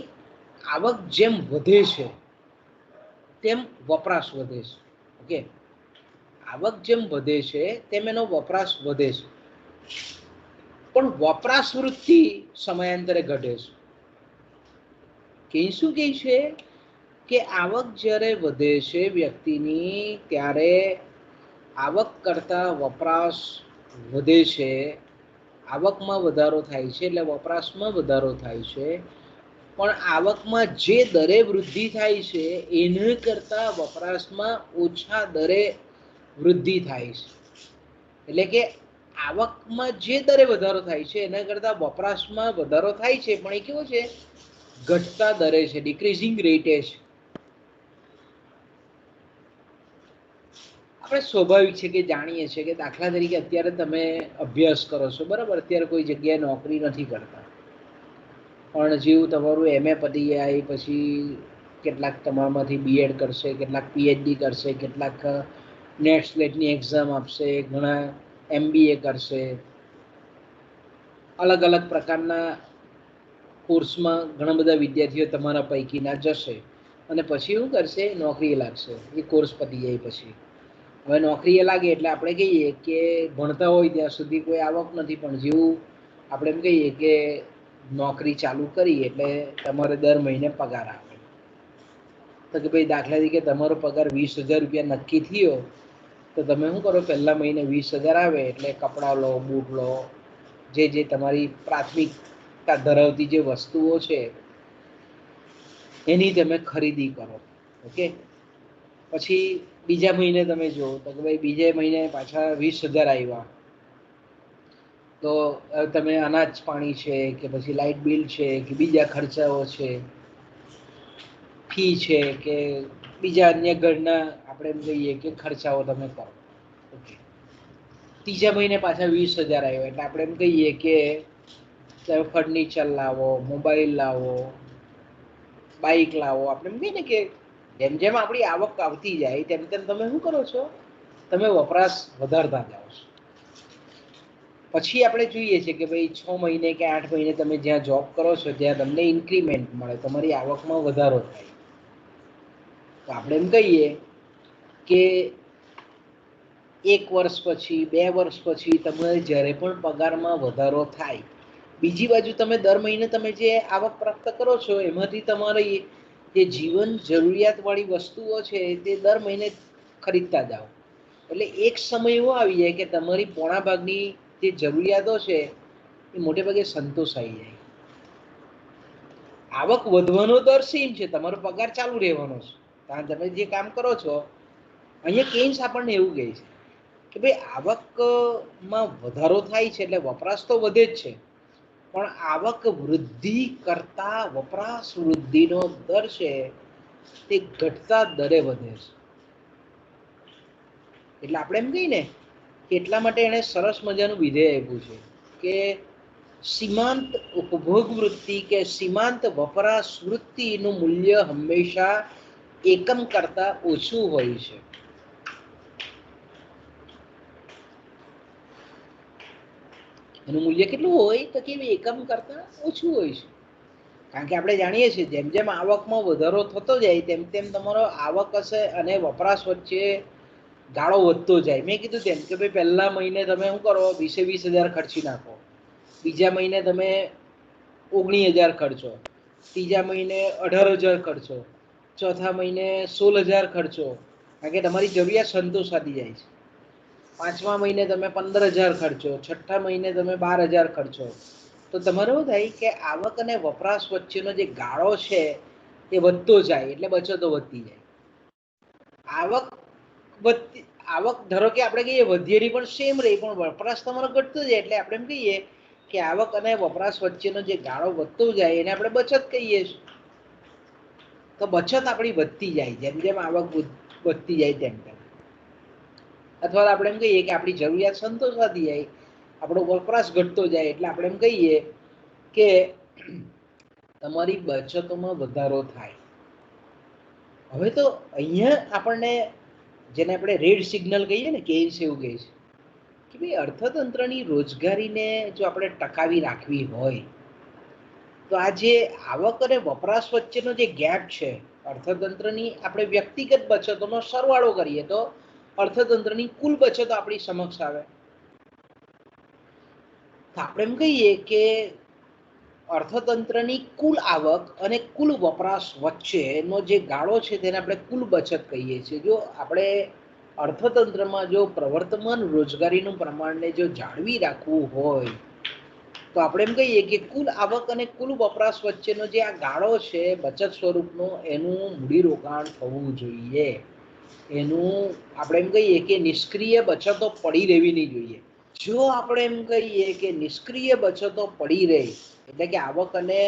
[SPEAKER 1] આવક જેમ વધે છે તેમ વપરાશ વધે છે. ઓકે, આવક જેમ વધે છે તેમ એનો વપરાશ વધે છે, પણ વપરાશ વૃત્તિ સમયાંતરે ઘટે છે. કે શું કહે છે કે આવક જ્યારે વધે છે વ્યક્તિની ત્યારે આવક કરતા વપરાશ વધે છે. આવકમાં વધારો થાય છે એટલે વપરાશમાં વધારો થાય છે, પણ આવકમાં જે દરે વૃદ્ધિ થાય છે એને કરતા વપરાશમાં ઓછા દરે વૃદ્ધિ થાય છે. એટલે કે આવકમાં જે દરે વધારો થાય છે એના કરતા વપરાશમાં વધારો થાય છે, પણ એ કેવો છે? ઘટતા દરે છે, ડિક્રીઝિંગ રેટે છે. આપણે સ્વાભાવિક છે કે જાણીએ છીએ કે દાખલા તરીકે અત્યારે તમે અભ્યાસ કરો છો બરાબર, અત્યારે કોઈ જગ્યાએ નોકરી નથી કરતા, પણ જેવું તમારું MA પતી જાય પછી કેટલાક તમારામાંથી BEd કરશે, કેટલાક PhD કરશે, કેટલાક નેટ સ્લેટની એક્ઝામ આપશે, ઘણા MBA કરશે, અલગ અલગ પ્રકારના કોર્સમાં ઘણા બધા વિદ્યાર્થીઓ તમારા પૈકીના જશે અને પછી શું કરશે? નોકરી લાગશે. એ કોર્સ પતી જાય પછી હવે નોકરીએ લાગે એટલે આપણે કહીએ કે ભણતા હોય ત્યાં સુધી કોઈ આવક નથી, પણ જેવું આપણે એમ કહીએ કે નોકરી ચાલુ કરી એટલે તમારે દર મહિને પગાર આવે. તો કે ભાઈ દાખલા તરીકે તમારો પગાર 20,000 રૂપિયા નક્કી થયો તો તમે શું કરો? પહેલા મહિને 20,000 આવે એટલે કપડાં લો, બૂટ લો, જે તમારી પ્રાથમિકતા ધરાવતી જે વસ્તુઓ છે એની તમે ખરીદી કરો. ઓકે, પછી બીજા મહિને તમે જુઓ તો કે ભાઈ બીજે મહિને પાછા 20,000 આવ્યા, તો તમે અનાજ પાણી છે કે પછી લાઇટ બિલ છે કે બીજા ખર્ચાઓ છે, ફી છે કે બીજા અન્ય ઘરના આપણે એમ કહીએ કે ખર્ચાઓ તમે કરો. ઓકે, ત્રીજા મહિને પાછા 20,000 આવ્યા, એટલે આપણે એમ કહીએ કે તમે ફર્નિચર લાવો, મોબાઈલ લાવો, બાઇક લાવો. આપણે એમ કહીએ ને કે જેમ જેમ આપણી આવક આવતી જાય તેમ તેમ તમે શું કરો છો, તમે વપરાશ વધારતા જાઓ છો. પછી આપણે જોઈએ છે કે ભાઈ 6 મહિને કે 8 મહિને તમે જ્યાં જોબ કરો છો ત્યાં તમને ઇન્ક્રીમેન્ટ મળે, તમારી આવકમાં વધારો થાય. તો આપણે એમ કહીએ કે 1 વર્ષ પછી, 2 વર્ષ પછી તમારે જ્યારે પણ પગારમાં વધારો થાય, બીજી બાજુ તમે દર મહિને તમે જે આવક પ્રાપ્ત કરો છો એમાંથી તમારી જે જીવન જરૂરિયાતવાળી વસ્તુઓ છે તે દર મહિને ખરીદતા જાઓ. એટલે એક સમય એવો આવી જાય કે તમારી પોણા ભાગની જે જરૂરિયાતો છે એ મોટે ભાગે સંતોષાઈ જાય. આવક વધવાનો દર સેમ છે, તમારો પગાર ચાલુ રહેવાનો છે, કારણ તમે જે કામ કરો છો. અહીંયા કેન્સ આપણને એવું કહે છે કે ભાઈ આવકમાં વધારો થાય છે એટલે વપરાશ તો વધે જ છે, પણ આવક વૃદ્ધિ કરતા વપરાશ વૃદ્ધિનો દર છે તે ઘટતા દરે વધે છે. એટલે આપણે એમ કહીએ ને કે એટલા માટે એણે સરસ મજાનું વિધેય આપ્યું છે કે સીમાંત ઉપભોગ વૃત્તિ કે સીમાંત વપરાશ વૃત્તિનું મૂલ્ય હંમેશા એકમ કરતા ઓછું હોય છે. એનું મૂલ્ય કેટલું હોય તો કે એકમ કરતા ઓછું હોય છે, કારણ કે આપણે જાણીએ છીએ જેમ જેમ આવકમાં વધારો થતો જાય તેમ તેમ તમારો આવક હશે અને વપરાશ વચ્ચે ગાળો વધતો જાય. મેં કીધું તેમ કે ભાઈ પહેલા મહિને તમે શું કરો, 20,000 ખર્ચી નાખો, બીજા મહિને તમે 19,000 ખર્ચો, ત્રીજા મહિને 18,000 ખર્ચો, ચોથા મહિને 16,000 ખર્ચો, કારણ કે તમારી જરૂરિયાત સંતોષાતી જાય છે. પાંચમા મહિને તમે 15,000 ખર્ચો, છઠ્ઠા મહિને તમે 12,000 ખર્ચો. તો તમારે શું થાય કે આવક અને વપરાશ વચ્ચેનો જે ગાળો છે એ વધતો જાય, એટલે બચતો વધતી જાય. આવક વધતી, આવક ધારો કે આપણે કહીએ વધેરી પણ સેમ રહી, પણ વપરાશ તમારો ઘટતો જાય, એટલે આપણે એમ કહીએ કે આવક અને વપરાશ વચ્ચેનો જે ગાળો વધતો જાય એને આપણે બચત કહીએ છીએ. તો બચત આપણી વધતી જાય જેમ જેમ આવક વધતી જાય તેમ તેમ. અથવા આપણે એમ કહીએ કે આપણી જરૂરિયાત સંતોષવાતી જાય, આપણો વપરાશ ઘટતો જાય, એટલે આપણે એમ કહીએ કે તમારી બચતોમાં વધારો થાય. હવે તો અહીંયા આપણને, જેને આપણે રેડ સિગ્નલ કહીએ ને, કેન્સ એવું કહે છે કે ભાઈ અર્થતંત્રની રોજગારીને જો આપણે ટકાવી રાખવી હોય તો આ જે આવક અને વપરાશ વચ્ચેનો જે ગેપ છે, અર્થતંત્રની આપણે વ્યક્તિગત બચતોનો સરવાળો કરીએ તો અર્થતંત્રની કુલ બચતો આપણી સમક્ષ આવે. તો આપણે એમ કહીએ કે અર્થતંત્રની કુલ આવક અને કુલ વપરાશ વચ્ચેનો જે ગાળો છે તેને આપણે કુલ બચત કહીએ છીએ. જો આપણે અર્થતંત્રમાં જો પ્રવર્તમાન રોજગારીનું પ્રમાણને જો જાળવી રાખવું હોય તો આપણે એમ કહીએ કે કુલ આવક અને કુલ વપરાશ વચ્ચેનો જે આ ગાળો છે બચત સ્વરૂપનો, એનું મૂડીરોકાણ થવું જોઈએ. એનું આપણે એમ કહીએ કે નિષ્ક્રિય બચતો પડી રહેવી નહીં જોઈએ. જો આપણે એમ કહીએ કે નિષ્ક્રિય બચતો પડી રહે, એટલે કે આવક અને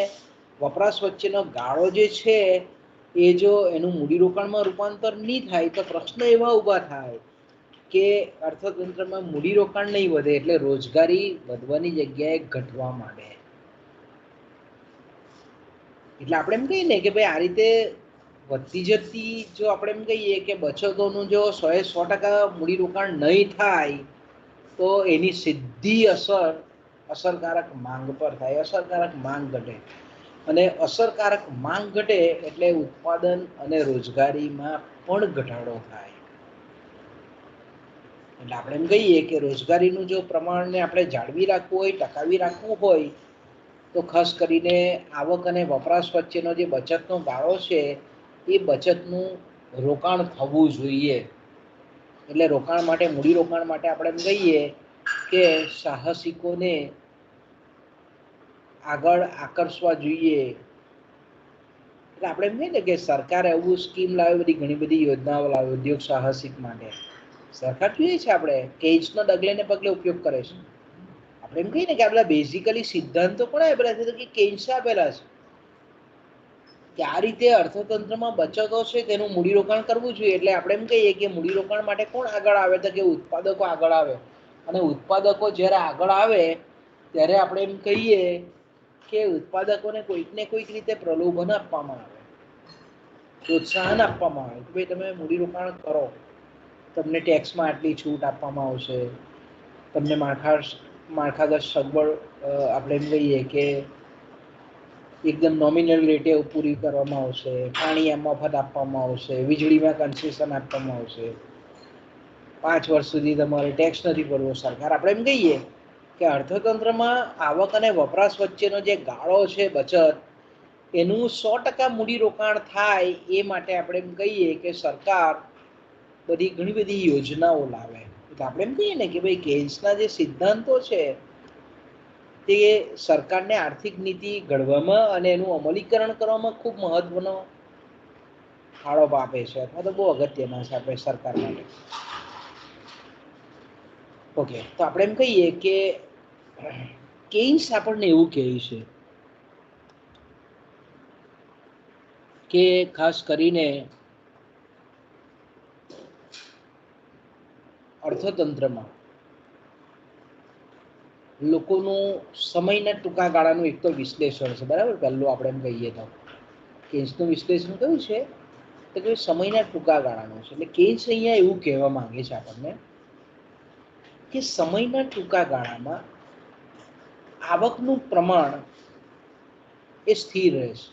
[SPEAKER 1] વપરાશ વચ્ચેનો ગાળો જે છે એ જો એનું મૂડીરોકાણમાં રૂપાંતર નહીં થાય તો પ્રશ્ન એવા ઊભા થાય કે અર્થતંત્રમાં મૂડીરોકાણ નહીં વધે એટલે રોજગારી વધવાની જગ્યાએ ઘટવા માંડે. એટલે આપણે એમ કહીએ ને કે ભાઈ આ રીતે વધતી જતી જો આપણે એમ કહીએ કે બચતોનું જો 100% મૂડીરોકાણ નહીં થાય તો એની સીધી અસર અસરકારક માંગ પર થાય. અસરકારક માંગ ઘટે, અને અસરકારક માંગ ઘટે એટલે ઉત્પાદન અને રોજગારીમાં પણ ઘટાડો થાય. એટલે આપણે એમ કહીએ કે રોજગારીનું જો પ્રમાણને આપણે જાળવી રાખવું હોય, ટકાવી રાખવું હોય તો ખાસ કરીને આવક અને વપરાશ વચ્ચેનો જે બચતનો ગાળો છે એ બચતનું રોકાણ થવું જોઈએ. એટલે રોકાણ માટે, મૂડીરોકાણ માટે આપણે એમ કહીએ કે સાહસિકોને આગળ આકર્ષવા જોઈએ. એટલે આપણે એમ કહીએ ને કે સરકારે એવું સ્કીમ લાવે, બધી ઘણી બધી યોજનાઓ લાવે ઉદ્યોગ સાહસિક માટે. સરકાર જોઈએ છે આપણે કેજના ડગલે ને પગલે ઉપયોગ કરે છે. આપણે એમ કહીએ ને કે આપણા બેઝિકલી સિદ્ધાંતો કોણે આપેલા છે, તો કે કેન્સે આપેલા છે કે આ રીતે અર્થતંત્રમાં બચતો છે તેનું મૂડીરોકાણ કરવું જોઈએ. એટલે આપણે એમ કહીએ કે મૂડીરોકાણ માટે કોણ આગળ આવે, તો કે ઉત્પાદકો આગળ આવે. અને ઉત્પાદકો જ્યારે આગળ આવે ત્યારે આપણે એમ કહીએ કે ઉત્પાદકોને કોઈક ને કોઈક રીતે પ્રલોભન આપવામાં આવે, પ્રોત્સાહન આપવામાં આવે કે ભાઈ તમે મૂડીરોકાણ કરો, તમને ટેક્સમાં આટલી છૂટ આપવામાં આવશે, તમને માળખાગત સગવડ આપણે એમ કહીએ કે એકદમ નોમિનલ રેટે પૂરી કરવામાં આવશે, પાણી મફત આપવામાં આવશે, વીજળીમાં કન્સેશન આપવામાં આવશે, 5 વર્ષ સુધી તમારે ટેક્સ નથી ભરવો. સરકાર આપણે એમ કહીએ કે અર્થતંત્રમાં આવક અને વપરાશ વચ્ચેનો જે ગાળો છે બચત, એનું 100% મૂડીરોકાણ થાય એ માટે આપણે એમ કહીએ કે સરકાર ઘણી બધી યોજનાઓ લાવે. તો આપણે એમ કહીએ ને કે ભાઈ કેન્સના જે સિદ્ધાંતો છે તે સરકારને આર્થિક નીતિ ઘડવામાં અને એનું અમલીકરણ કરવામાં ખૂબ મહત્વનો ફાળો આપે છે, અથવા તો બહુ અગત્યના છે આપણે સરકાર માટે. ઓકે, તો આપણે એમ કહીએ કે કેન્સ આપણને એવું કહે છે કે ખાસ કરીને અર્થતંત્રમાં લોકોનું સમયના ટૂંકા ગાળાનું એક તો વિશ્લેષણ છે, બરાબર. પહેલું આપણે એમ કહીએ તો કેન્સનું વિશ્લેષણ કયું છે તો કે સમયના ટૂંકા ગાળાનું છે. એટલે કેન્સ અહીંયા એવું કહેવા માંગે છે આપણને કે સમયના ટૂંકા ગાળામાં આવકનું પ્રમાણ એ સ્થિર રહેશે.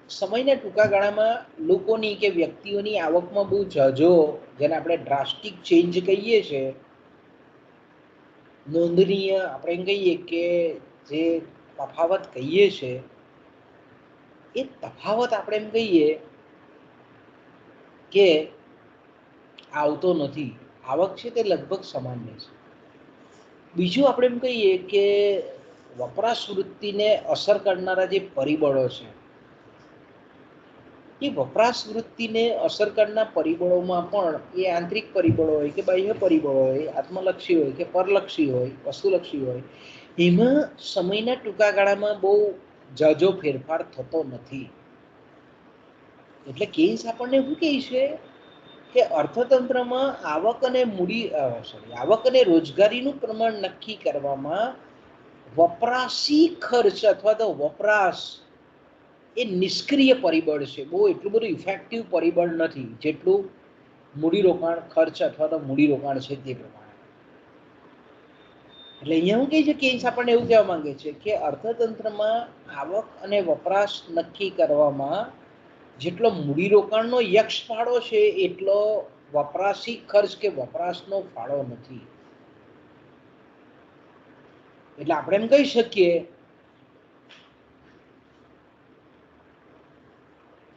[SPEAKER 1] સમયના ટૂંકા ગાળામાં લોકોની કે વ્યક્તિઓની આવકમાં બહુ ઝાઝો, જેને આપણે ડ્રાસ્ટિક ચેન્જ કહીએ છીએ, નોંધનીય આપણે એમ કહીએ કે જે તફાવત કહીએ છીએ, એ તફાવત આપણે એમ કહીએ કે આવતો નથી. આવક છે તે લગભગ સમાન રહેશે. બીજું આપણે એમ કહીએ કે વપરાશ વૃત્તિને અસર કરનારા જે પરિબળો છે, એ વપરાશ વૃત્તિને અસર કરનાર પરિબળોમાં પણ એ આંતરિક પરિબળો હોય કે બાહ્ય પરિબળો હોય, આત્મલક્ષી હોય કે પરલક્ષી હોય, વસ્તુલક્ષી હોય, એમાં સમયના ટૂંકા ગાળામાં બહુ ઝાઝો ફેરફાર થતો નથી. એટલે કેન્સ આપણને શું કહે છે કે અર્થતંત્રમાં આવક અને રોજગારીનું પ્રમાણ નક્કી કરવામાં વપરાશી ખર્ચ અથવા તો વપરાશ એ નિષ્ક્રિય પરિબળ છે. બહુ એટલું બધું ઇફેક્ટિવ પરિબળ નથી જેટલું મૂડીરોકાણ ખર્ચ અથવા તો મૂડીરોકાણ છે તે પ્રમાણે. એટલે અહીંયા હું કહે છે કે આપણને એવું કહેવા માંગે છે કે અર્થતંત્રમાં આવક અને વપરાશ નક્કી કરવામાં જેટલો મૂડીરોકાણનો યક્ષ ફાળો છે એટલો વપરાશી ખર્ચ કે વપરાશનો ફાળો નથી. એટલે આપણે એમ કહી શકીએ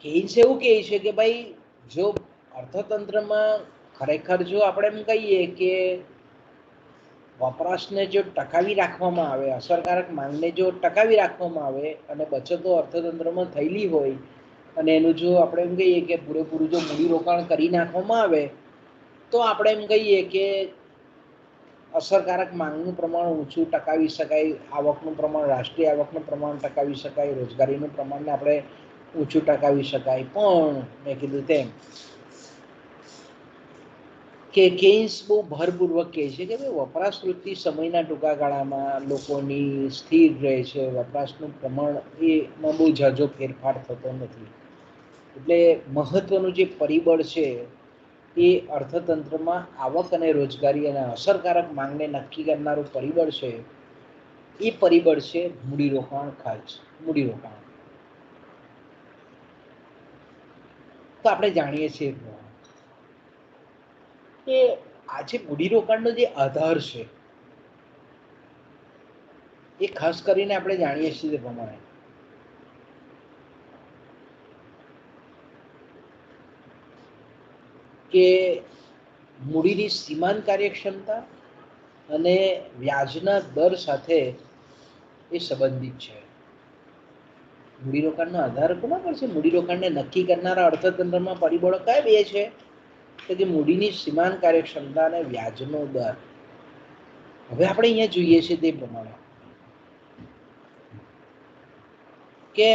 [SPEAKER 1] કેન્સ એવું કહે છે કે ભાઈ જો અર્થતંત્રમાં ખરેખર જો આપણે એમ કહીએ કે વપરાશને જો ટકાવી રાખવામાં આવે, અસરકારક માંગને જો ટકાવી રાખવામાં આવે અને બચતો અર્થતંત્રમાં થયેલી હોય અને એનું જો આપણે એમ કહીએ કે પૂરેપૂરું જો મૂડીરોકાણ કરી નાખવામાં આવે તો આપણે એમ કહીએ કે અસરકારક માંગનું પ્રમાણ ઊંચું ટકાવી શકાય, આવકનું પ્રમાણ, રાષ્ટ્રીય આવકનું પ્રમાણ ટકાવી શકાય, રોજગારીનું પ્રમાણને આપણે ઊંચું ટકાવી શકાય. પણ મેં કીધું તેમ કે કેન્સ બહુ ભારપૂર્વક કહે છે કે ભાઈ વપરાશ વૃત્તિ સમયના ટૂંકા ગાળામાં લોકોની સ્થિર રહે છે, વપરાશનું પ્રમાણ એમાં બહુ ઝાઝો ફેરફાર થતો નથી. એટલે મહત્વનું જે પરિબળ છે એ અર્થતંત્રમાં આવક અને રોજગારી અને અસરકારક માંગને નક્કી કરનારું પરિબળ છે, એ પરિબળ છે મૂડીરોકાણ ખર્ચ. મૂડીરોકાણ તો આપણે જાણીએ છીએ કે આજે મૂડીરોકાણનો જે આધાર છે એ ખાસ કરીને આપણે જાણીએ છીએ તે પ્રમાણે કે મૂડીની સીમાંત કાર્યક્ષમતા અને વ્યાજના દર સાથે એ સંબંધિત છે. મૂડીરોકાણનો આધાર કોના પર છે? મૂડીરોકાણને નક્કી કરનારા અર્થતંત્રમાં પરિબળો કયા બે છે? તો કે મૂડીની સીમાંત કાર્યક્ષમતા અને વ્યાજનો દર. હવે આપણે અહીંયા જોઈએ છીએ તે પ્રમાણે કે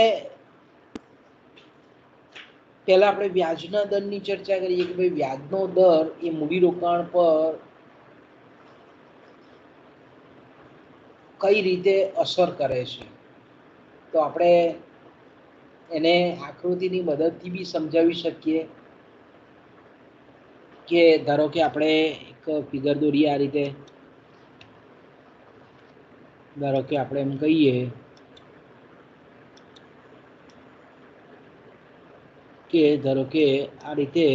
[SPEAKER 1] પહેલા આપણે વ્યાજના દરની ચર્ચા કરીએ કે ભાઈ વ્યાજનો દર એ મૂડીરોકાણ પર કઈ રીતે અસર કરે છે. તો આપણે એને આકૃતિની મદદથી બી સમજાવી શકીએ કે ધારો કે આપણે એક ફિગર દોરીએ આ રીતે. ધારો કે આપણે એમ કહીએ કે ધારો કે આ રીતે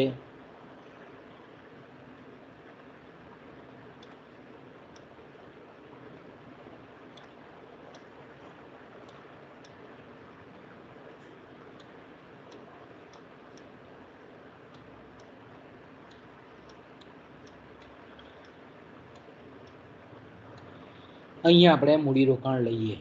[SPEAKER 1] અહીંયા આપણે મૂડીરોકાણ લઈએ.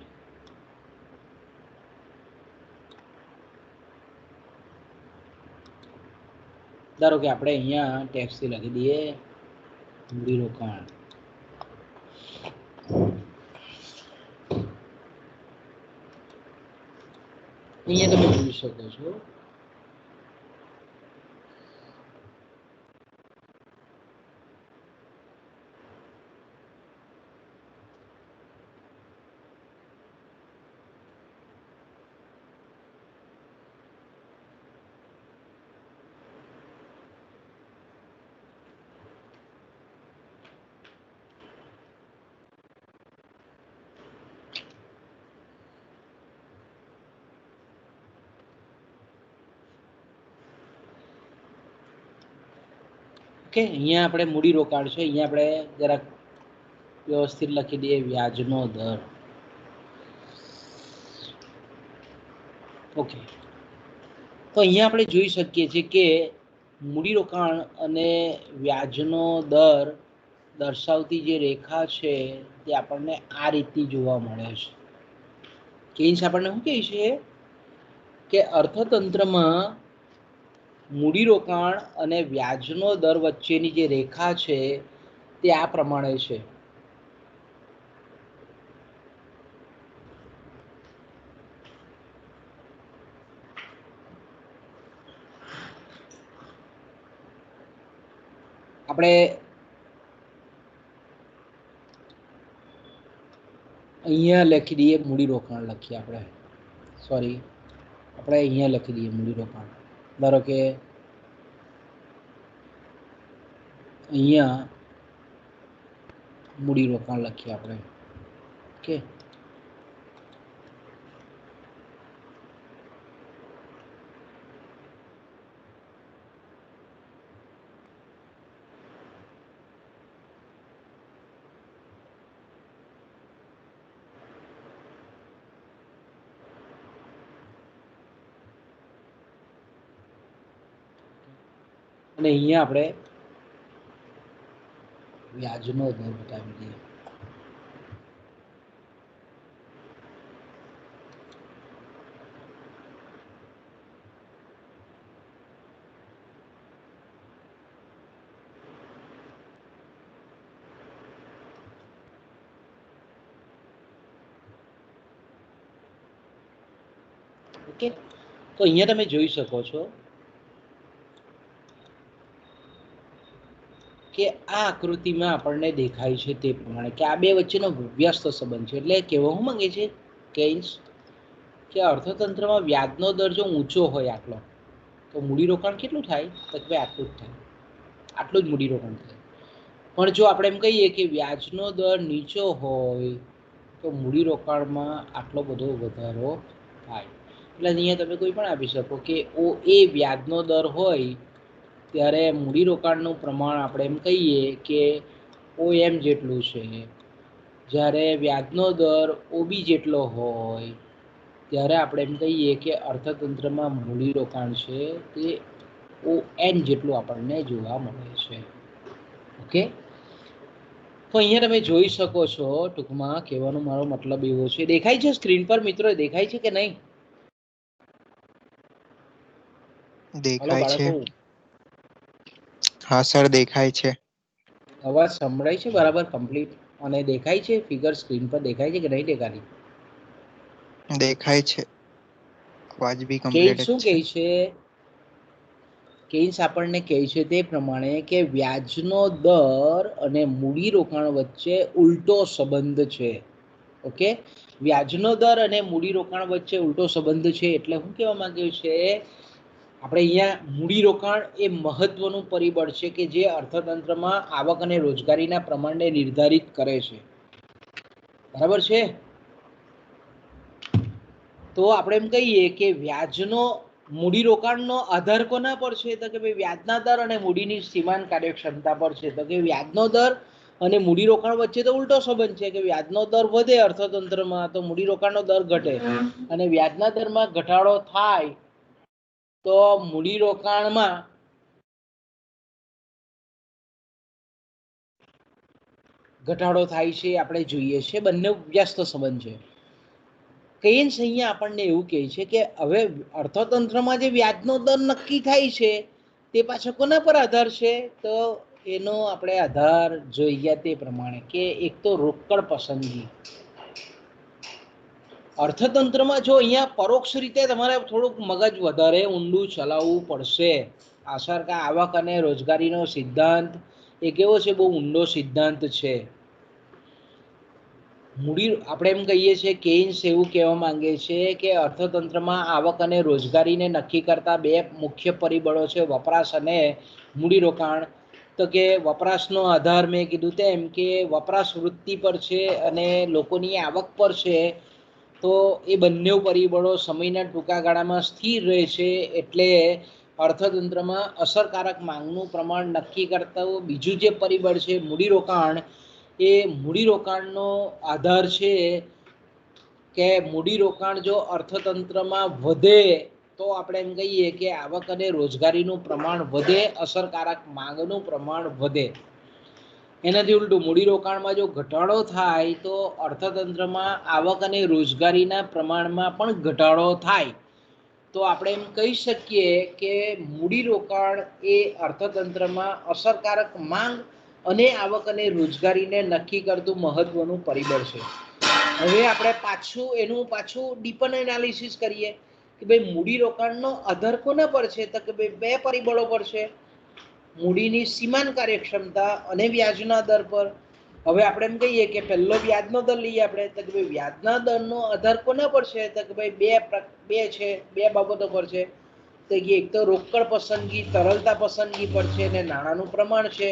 [SPEAKER 1] ધારો કે આપણે અહીંયા ટેક્સથી લખી દઈએ મૂડીરોકાણ. અહીંયા તમે જોઈ શકો છો કે અહીંયા આપણે મૂડીરોકાણ છે. અહીંયા આપણે જરાક વ્યવસ્થિત લખી દઈએ વ્યાજનો દર. ઓકે, તો અહીંયા આપણે જોઈ શકીએ છીએ કે મૂડીરોકાણ અને વ્યાજનો દર દર્શાવતી જે રેખા છે તે આપણને આ રીતની જોવા મળે છે. કેન્સ આપણને શું કહે છે કે અર્થતંત્રમાં મૂડીરોકાણ અને વ્યાજનો દર વચ્ચેની જે રેખા છે તે આ પ્રમાણે છે. આપણે અહીંયા લખી દઈએ મૂડીરોકાણ લખીએ આપણે અહીંયા લખી દઈએ મૂડીરોકાણ. ધારો કે અહીંયા મૂડીરોકાણ લખીએ આપણે. ઓકે, અને અહીંયા આપણે વ્યાજનો દર બતાવી દઈએ. ઓકે, તો અહીંયા તમે જોઈ શકો છો કે આ આકૃતિમાં આપણને દેખાય છે તે પ્રમાણે કે આ બે વચ્ચેનો વ્યસ્ત સંબંધ છે. એટલે કહેવા શું માંગે છે કેન્સ કે અર્થતંત્રમાં વ્યાજનો દર જો ઊંચો હોય આટલો તો મૂડીરોકાણ કેટલું થાય? તો ભાઈ આટલું જ થાય, આટલું જ મૂડીરોકાણ થાય. પણ જો આપણે એમ કહીએ કે વ્યાજનો દર નીચો હોય તો મૂડીરોકાણમાં આટલો બધો વધારો થાય. એટલે અહીંયા તમે કોઈ પણ આપી શકો કે એ વ્યાજનો દર હોય ત્યારે મૂડીરોકાણનું પ્રમાણ આપણે એમ કહીએ કે OM જેટલું છે. જ્યારે વ્યાજનો દર OB જેટલો હોય ત્યારે આપણે એમ કહીએ કે અર્થતંત્રમાં મૂડીરોકાણ છે તે ON જેટલું આપણને જોવા મળે છે. ઓકે, તો અહીંયા તમે જોઈ શકો છો. ટૂંકમાં કહેવાનો મારો મતલબ એવો છે. દેખાય છે સ્ક્રીન પર મિત્રો? દેખાય છે કે નહીં?
[SPEAKER 2] દેખાય છે. હા સર, દેખાય છે.
[SPEAKER 1] અવાજ સંભળાય છે બરાબર કમ્પ્લીટ? અને દેખાય છે ફિગર સ્ક્રીન પર? દેખાય છે કે નહીં દેખાતી?
[SPEAKER 2] દેખાય છે. અવાજ બી
[SPEAKER 1] કેટ
[SPEAKER 2] કમ્પ્લીટ
[SPEAKER 1] શું
[SPEAKER 2] છે.
[SPEAKER 1] કહે છે કેન્સ આપણને કહે છે તે પ્રમાણે કે વ્યાજનો દર અને મૂડીરોકાણ વચ્ચે ઉલટો સંબંધ છે. ઓકે, વ્યાજનો દર અને મૂડીરોકાણ વચ્ચે ઉલટો સંબંધ છે એટલે શું કહેવા માંગ્યું છે? આપણે અહીંયા મૂડીરોકાણ એ મહત્વનું પરિબળ છે કે જે અર્થતંત્રમાં આવક અને રોજગારીના પ્રમાણને નિર્ધારિત કરે છે. બરાબર છે? તો આપણે એમ કહીએ કે વ્યાજનો મૂડીરોકાણનો આધાર કોના પર છે? તો કે ભાઈ વ્યાજના દર અને મૂડીની સીમાંત કાર્યક્ષમતા પર છે. તો કે વ્યાજનો દર અને મૂડીરોકાણ વચ્ચે તો ઉલટો સંબંધ છે કે વ્યાજનો દર વધે અર્થતંત્રમાં તો મૂડીરોકાણનો દર ઘટે, અને વ્યાજના દરમાં ઘટાડો થાય તો મૂડીરોકાણમાં ઘટાડો થાય છે આપણે જોઈએ છે. બંને વ્યસ્ત સંબંધ છે. કેન્સ અહીંયા આપણને એવું કહે છે કે હવે અર્થતંત્રમાં જે વ્યાજનો દર નક્કી થાય છે તે પાછો કોના પર આધાર છે? તો એનો આપણે આધાર જોઈએ તે પ્રમાણે કે એક તો રોકડ પસંદગી. અર્થતંત્રમાં જો અહીંયા પરોક્ષ રીતે તમારે થોડુંક મગજ વધારે ઊંડું ચલાવવું પડશે. અસરકાર આવક અને રોજગારીનો સિદ્ધાંત એ કેવો છે? બહુ ઊંડો સિદ્ધાંત છે. મૂડી આપણે એમ કહીએ છીએ કેન્સ એવું કહેવા માંગે છે કે અર્થતંત્રમાં આવક અને રોજગારીને નક્કી કરતા બે મુખ્ય પરિબળો છે, વપરાશ અને મૂડીરોકાણ. તો કે વપરાશનો આધાર મેં કીધું તેમ કે વપરાશ વૃત્તિ પર છે અને લોકોની આવક પર છે. તો એ બંને પરિબળો સમયના ટૂંકા ગાળામાં સ્થિર રહે છે એટલે અર્થતંત્રમાં અસરકારક માંગનું પ્રમાણ નક્કી કરતા બીજું જે પરિબળ છે મૂડીરોકાણ, એ મૂડીરોકાણનો આધાર છે કે મૂડીરોકાણ જો અર્થતંત્રમાં વધે તો આપણે એમ કહીએ કે આવક અને રોજગારીનું પ્રમાણ વધે, અસરકારક માંગનું પ્રમાણ વધે. એનાથી ઉલટું મૂડીરોકાણમાં જો ઘટાડો થાય તો અર્થતંત્રમાં આવક અને રોજગારીના પ્રમાણમાં પણ ઘટાડો થાય. તો આપણે એમ કહી શકીએ કે મૂડીરોકાણ એ અર્થતંત્રમાં અસરકારક માંગ અને આવક અને રોજગારીને નક્કી કરતું મહત્વનું પરિબળ છે. હવે આપણે પાછું ડીપર એનાલિસિસ કરીએ કે ભાઈ મૂડીરોકાણનો આધાર કોના પર છે? તો કે ભાઈ બે પરિબળો પર છે, મૂડીની સીમાંત કાર્યક્ષમતા અને વ્યાજના દર પર. હવે આપણે એમ કહીએ કે પહેલો વ્યાજનો દર લઈએ આપણે તો કે ભાઈ વ્યાજના દરનો આધાર કોના પર છે? તો કે ભાઈ બે બાબતો પર છે. તો એક તો રોકડ પસંદગી, તરલતા પસંદગી પર છે અને નાણાંનું પ્રમાણ છે.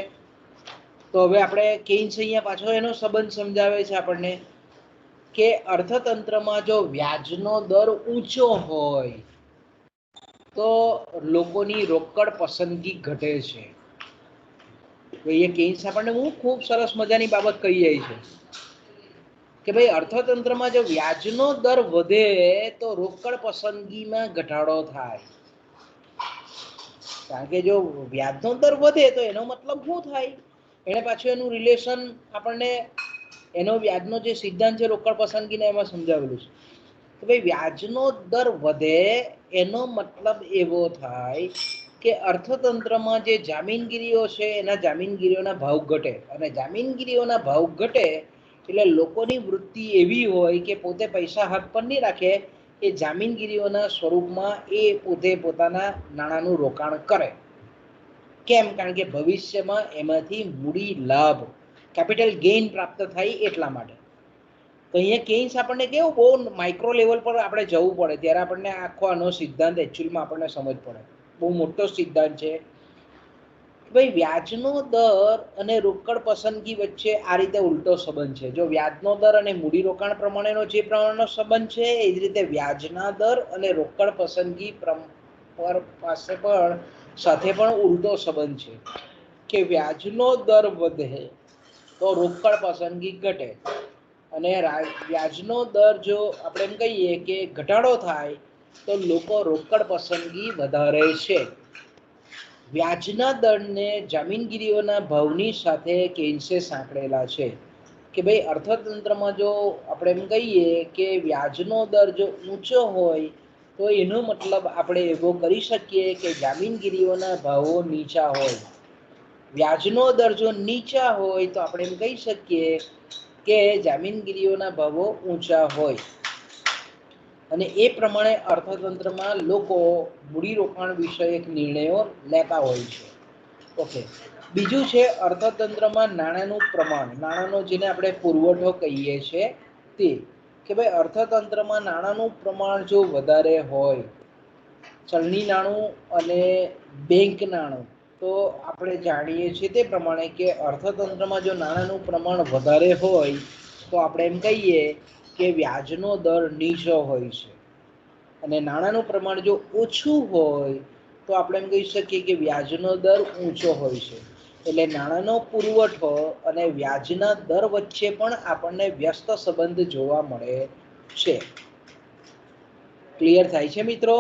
[SPEAKER 1] તો હવે આપણે કેન્સ અહીંયા પાછો એનો સંબંધ સમજાવે છે આપણને કે અર્થતંત્રમાં જો વ્યાજનો દર ઊંચો હોય તો લોકોની રોકડ પસંદગી ઘટે છે. તો એ કેન્સ આપણને ખૂબ સરસ મજાની બાબત કહી જાય છે કે ભાઈ અર્થતંત્રમાં જો વ્યાજનો દર વધે તો રોકડ પસંદગીમાં ઘટાડો થાય. કારણ કે જો વ્યાજનો દર વધે તો એનો મતલબ શું થાય? એને પાછું એનું રિલેશન આપણને એનો વ્યાજનો જે સિદ્ધાંત છે રોકડ પસંદગીને એમાં સમજાવેલું છે કે ભાઈ વ્યાજનો દર વધે એનો મતલબ એવો થાય કે અર્થતંત્રમાં જે જામીનગીરીઓ છે એના જામીનગીરીઓના ભાવ ઘટે, અને જામીનગીરીઓના ભાવ ઘટે એટલે લોકોની વૃત્તિ એવી હોય કે પોતે પૈસા હાથ પર નહીં રાખે, એ જામીનગીરીઓના સ્વરૂપમાં એ પોતે પોતાના નાણાંનું રોકાણ કરે. કેમ? કારણ કે ભવિષ્યમાં એમાંથી મૂડી લાભ, કેપિટલ ગેઇન પ્રાપ્ત થાય એટલા માટે. તો અહીંયા કેન્સ આપણને કેવું બહુ માઇક્રો લેવલ પર આપણે જવું પડે ત્યારે આપણને આખો આનો સિદ્ધાંત એકચ્યુઅલમાં આપણને સમજ પડે. બહુ મોટો સિદ્ધાંત છે. ભાઈ વ્યાજનો દર અને રોકડ પસંદગી વચ્ચે આ રીતે ઉલટો સંબંધ છે. જો વ્યાજનો દર અને મૂડીરોકાણ પ્રમાણેનો જે પ્રમાણનો સંબંધ છે એ જ રીતે વ્યાજના દર અને રોકડ પસંદગી સાથે પણ ઉલટો સંબંધ છે કે વ્યાજનો દર વધે તો રોકડ પસંદગી ઘટે, અને વ્યાજનો દર જો આપણે એમ કહીએ કે ઘટાડો થાય તો લોકો રોકડ પસંદગી વધારે છે. વ્યાજના દરને જામીનગીરીઓના ભાવની સાથે કેન્સે સાંકળેલા છે કે ભાઈ અર્થતંત્રમાં જો આપણે એમ કહીએ કે વ્યાજનો દર જો ઊંચો હોય તો એનો મતલબ આપણે એવો કરી શકીએ કે જામીનગીરીઓના ભાવો નીચા હોય. વ્યાજનો દર જો નીચા હોય તો આપણે એમ કહી શકીએ કે જામીનગીરીઓના ભાવો ઊંચા હોય. અને એ પ્રમાણે અર્થતંત્રમાં લોકો મૂડીરોકાણ વિષયક નિર્ણયો લેતા હોય છે. ઓકે, બીજું છે અર્થતંત્રમાં નાણાંનું પ્રમાણ. નાણાંનો જેને આપણે પુરવઠો કહીએ છીએ તે, કે ભાઈ અર્થતંત્રમાં નાણાંનું પ્રમાણ જો વધારે હોય, ચલણી નાણું અને બેંક નાણું, તો આપણે જાણીએ છીએ તે પ્રમાણે કે અર્થતંત્રમાં જો નાણાંનું પ્રમાણ વધારે હોય તો આપણે એમ કહીએ કે વ્યાજનો દર નીચો હોય છે. અને નાણાંનું પ્રમાણ જો ઓછું હોય તો આપણે એમ કહી શકીએ કે વ્યાજનો દર ઊંચો હોય છે. એટલે નાણાંનો પુરવઠો અને વ્યાજના દર વચ્ચે પણ આપણને વ્યસ્ત સંબંધ જોવા મળે છે. ક્લિયર થાય છે મિત્રો?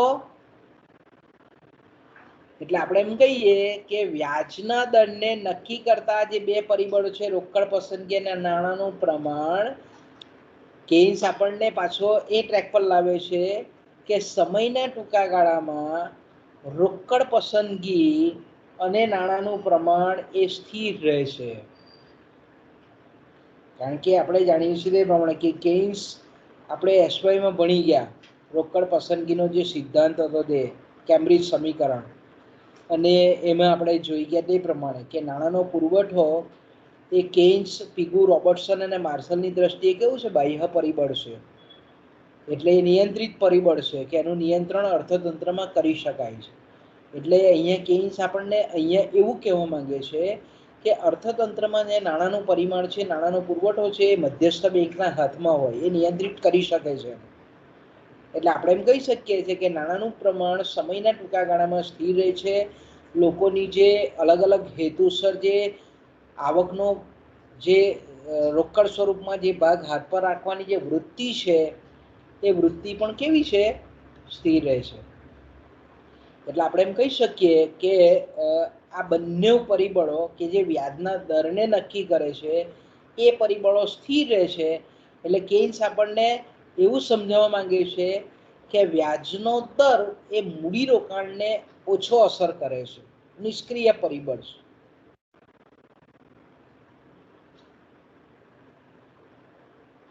[SPEAKER 1] એટલે આપણે એમ કહીએ કે વ્યાજના દરને નક્કી કરતા જે બે પરિબળો છે, રોકડ પસંદગી અને નાણાંનું પ્રમાણ, કેન્સ આપણને પાછો એ ટ્રેક પર લાવે છે કે સમયના ટૂંકા ગાળામાં રોકડ પસંદગી અને નાણાંનું પ્રમાણ એ સ્થિર રહે છે. કારણ કે આપણે જાણીએ છીએ તે પ્રમાણે કે કેન્સ આપણે એસવાયમાં ભણી ગયા, રોકડ પસંદગીનો જે સિદ્ધાંત હતો તે કેમ્બ્રિજ સમીકરણ, અને એમાં આપણે જોઈ ગયા તે પ્રમાણે કે નાણાંનો પુરવઠો એ કેન્સ, પિગુ, રોબર્ટસન અને માર્શલની દ્રષ્ટિએ કેવું છે? બાહ્ય પરિબળ છે. એટલે એ નિયંત્રિત પરિબળ છે કે એનું નિયંત્રણ અર્થતંત્રમાં કરી શકાય છે. એટલે અહીંયા કેન્સ આપણને અહીંયા એવું કહેવા માંગે છે કે અર્થતંત્રમાં જે નાણાંનું પરિમાણ છે, નાણાંનો પુરવઠો છે, એ મધ્યસ્થ બેંકના હાથમાં હોય, એ નિયંત્રિત કરી શકે છે. એટલે આપણે એમ કહી શકીએ છીએ કે નાણાંનું પ્રમાણ સમયના ટૂંકા ગાળામાં સ્થિર રહે છે. લોકોની જે અલગ અલગ હેતુસર જે આવકનો જે રોકડ સ્વરૂપમાં જે ભાગ હાથ પર રાખવાની જે વૃત્તિ છે, એ વૃત્તિ પણ કેવી છે? સ્થિર રહે છે. એટલે આપણે એમ કહી શકીએ કે આ બંને પરિબળો કે જે વ્યાજના દરને નક્કી કરે છે, એ પરિબળો સ્થિર રહે છે. એટલે કેન્સ આપણને એવું સમજાવવા માંગે છે કે વ્યાજનો દર એ મૂડીરોકાણને ઓછો અસર કરે છે, નિષ્ક્રિય પરિબળ છે.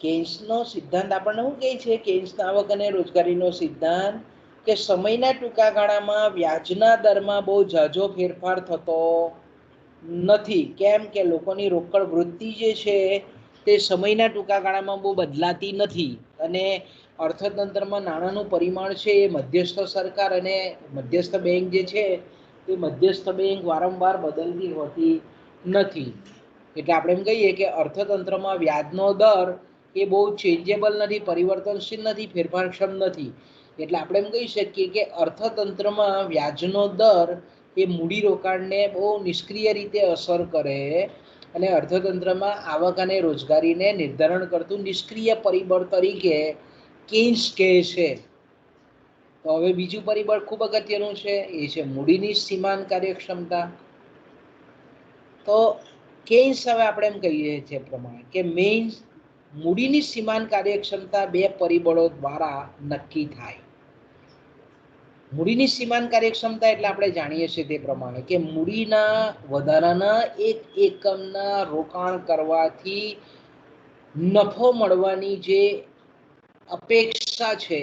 [SPEAKER 1] કેન્સનો સિદ્ધાંત આપણને શું કહે છે? કેન્સના આવક અને રોજગારીનો સિદ્ધાંત કે સમયના ટૂંકા ગાળામાં વ્યાજના દરમાં બહુ ઝાઝો ફેરફાર થતો નથી. કેમ કે લોકોની રોકડ વૃત્તિ જે છે તે સમયના ટૂંકા ગાળામાં બહુ બદલાતી નથી, અને અર્થતંત્રમાં નાણાંનું પરિમાણ છે એ મધ્યસ્થ સરકાર અને મધ્યસ્થ બેંક જે છે એ મધ્યસ્થ બેંક વારંવાર બદલતી હોતી નથી. એટલે આપણે એમ કહીએ કે અર્થતંત્રમાં વ્યાજનો દર એ બહુ ચેન્જેબલ નથી, પરિવર્તનશીલ નથી, ફેરફારક્ષમ નથી. એટલે આપણે એમ કહી શકીએ કે અર્થતંત્રમાં વ્યાજનો દર એ મૂડીરોકાણને બહુ નિષ્ક્રિય રીતે અસર કરે, અને અર્થતંત્રમાં આવક અને રોજગારીને નિર્ધારણ કરતું નિષ્ક્રિય પરિબળ તરીકે કેન્સ કહે છે. તો હવે બીજું પરિબળ ખૂબ અગત્યનું છે, એ છે મૂડીની સીમાંત કાર્યક્ષમતા. તો કેન્સ હવે આપણે એમ કહીએ છીએ પ્રમાણે કે મૂડીની સીમાંત કાર્યક્ષમતા બે પરિબળો દ્વારા નક્કી થાય. મૂડીની સીમાંત કાર્યક્ષમતા એટલે આપણે જાણીએ છીએ તે પ્રમાણે કે મૂડીના વધારાના એક એકમના રોકાણ કરવાથી નફો મળવાની જે અપેક્ષા છે,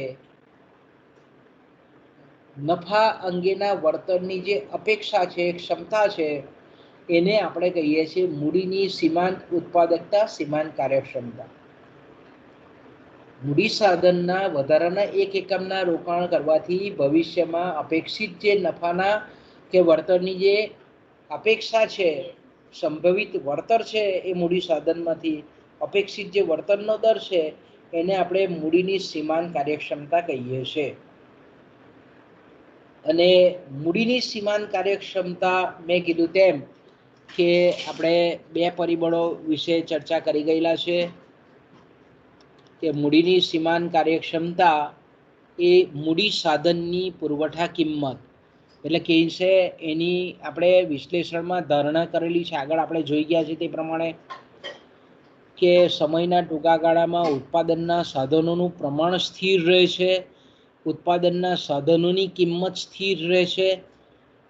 [SPEAKER 1] નફા અંગેના વળતરની જે અપેક્ષા છે, ક્ષમતા છે, એને આપણે કહીએ છીએ મૂડીની સીમાંત ઉત્પાદકતા, સીમાંત કાર્યક્ષમતા. મૂડી સાધનના વધારાના એક એકમના રોકાણ કરવાથી ભવિષ્યમાં અપેક્ષિત જે નફાના કે વળતરની જે અપેક્ષા છે, સંભવિત વળતર છે, એ મૂડી સાધનમાંથી અપેક્ષિત જે વળતરનો દર છે એને આપણે મૂડીની સીમાંત કાર્યક્ષમતા કહીએ છીએ. અને મૂડીની સીમાંત કાર્યક્ષમતા મેં કીધું તેમ કે આપણે બે પરિબળો વિશે ચર્ચા કરી ગયેલા છે કે મૂડીની સીમાંત કાર્યક્ષમતા એ મૂડી સાધનની પુરવઠા કિંમત, એટલે કેન્સે એની આપણે વિશ્લેષણમાં ધારણા કરેલી છે, આગળ આપણે જોઈ ગયા છે તે પ્રમાણે કે સમયના ટૂંકા ગાળામાં ઉત્પાદનના સાધનોનું પ્રમાણ સ્થિર રહે છે, ઉત્પાદનના સાધનોની કિંમત સ્થિર રહે છે.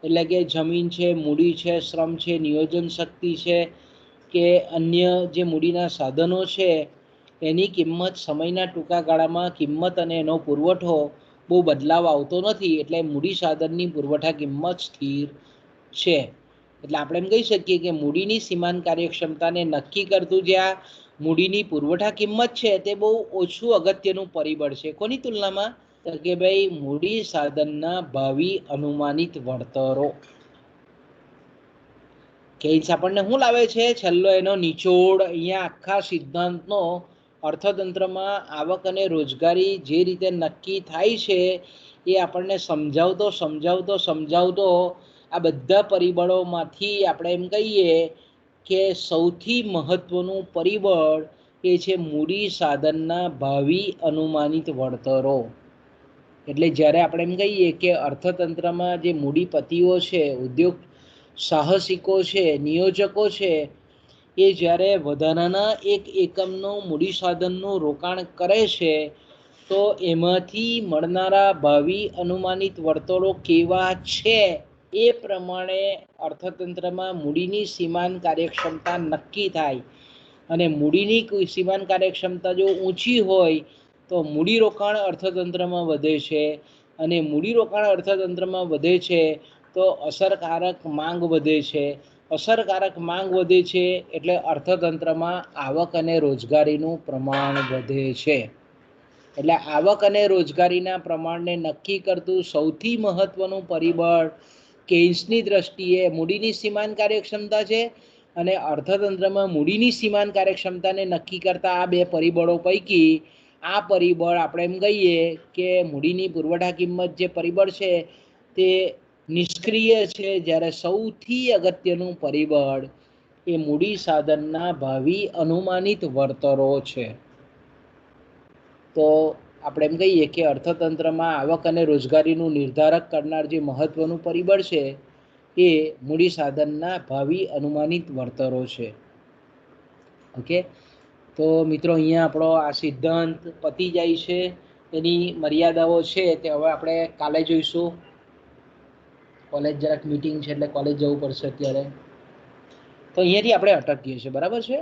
[SPEAKER 1] એટલે કે જમીન છે, મૂડી છે, શ્રમ છે, નિયોજન શક્તિ છે, કે અન્ય જે મૂડીના સાધનો છે એની કિંમત સમયના ટૂંકા ગાળામાં કિંમત અને એનો પુરવઠો બહુ બદલાવ આવતો નથી, એટલે મૂડી સાધનની પુરવઠા કિંમત સ્થિર છે. એટલે આપણે એમ કહી શકીએ કે મૂડીની સીમાંત કાર્યક્ષમતાને નક્કી કરતું જે આ મૂડીની પુરવઠા કિંમત છે તે બહુ ઓછું અગત્યનું પરિબળ છે. કોની તુલનામાં? તો કે ભાઈ મૂડી સાધનના ભાવિ અનુમાનિત વળતરો. કેસ આપણને શું લાવે છે? છેલ્લો એનો નિચોડ અહીંયા આખા સિદ્ધાંતનો અર્થતંત્રમાં આવક અને રોજગારી જે રીતે નક્કી થાય છે એ આપણને સમજાવતો આ બધા પરિબળોમાંથી આપણે એમ કહીએ કે સૌથી મહત્વનું પરિબળ એ છે મૂડી સાધનના ભાવિ અનુમાનિત વળતરો. એટલે જ્યારે આપણે એમ કહીએ કે અર્થતંત્રમાં જે મૂડીપતિઓ છે, ઉદ્યોગ સાહસિકો છે, નિયોજકો છે, એ જ્યારે વધારાના એક એકમનું મૂડી સાધનનું રોકાણ કરે છે તો એમાંથી મળનારા ભાવિ અનુમાનિત વળતરો કેવા છે એ પ્રમાણે અર્થતંત્રમાં મૂડીની સીમાંત કાર્યક્ષમતા નક્કી થાય. અને મૂડીની સીમાંત કાર્યક્ષમતા જો ઊંચી હોય તો મૂડીરોકાણ અર્થતંત્રમાં વધે છે, અને મૂડીરોકાણ અર્થતંત્રમાં વધે છે તો અસરકારક માંગ વધે છે. અસરકારક માંગ વધે છે એટલે અર્થતંત્રમાં આવક અને રોજગારીનું પ્રમાણ વધે છે. એટલે આવક અને રોજગારીના પ્રમાણને નક્કી કરતું સૌથી મહત્વનું પરિબળ કેન્સની દ્રષ્ટિએ મૂડીની સીમાંત કાર્યક્ષમતા છે, અને અર્થતંત્રમાં મૂડીની સીમાંત કાર્યક્ષમતાને નક્કી કરતા આ બે પરિબળો પૈકી આ પરિબળ આપણે એમ કહીએ કે મૂડીની પુરવઠા કિંમત જે પરિબળ છે તે નિષ્ક્રિય છે, જ્યારે સૌથી અગત્યનું પરિબળ એ મૂડી સાધનના ભાવિ અનુમાનિત વળતરો છે. તો આપણે એમ કહીએ કે અર્થતંત્રમાં આવક અને રોજગારીનું નિર્ધારક કરનાર જે મહત્વનું પરિબળ છે એ મૂડી સાધનના ભાવિ અનુમાનિત વળતરો છે. ઓકે, તો મિત્રો અહીંયા આપણો આ સિદ્ધાંત પતી જાય છે. એની મર્યાદાઓ છે તે હવે આપણે કાલે જોઈશું. કોલેજ જરાક મીટિંગ છે એટલે કોલેજ જવું પડશે અત્યારે. તો અહીંયાથી આપણે અટકીએ છીએ, બરાબર છે.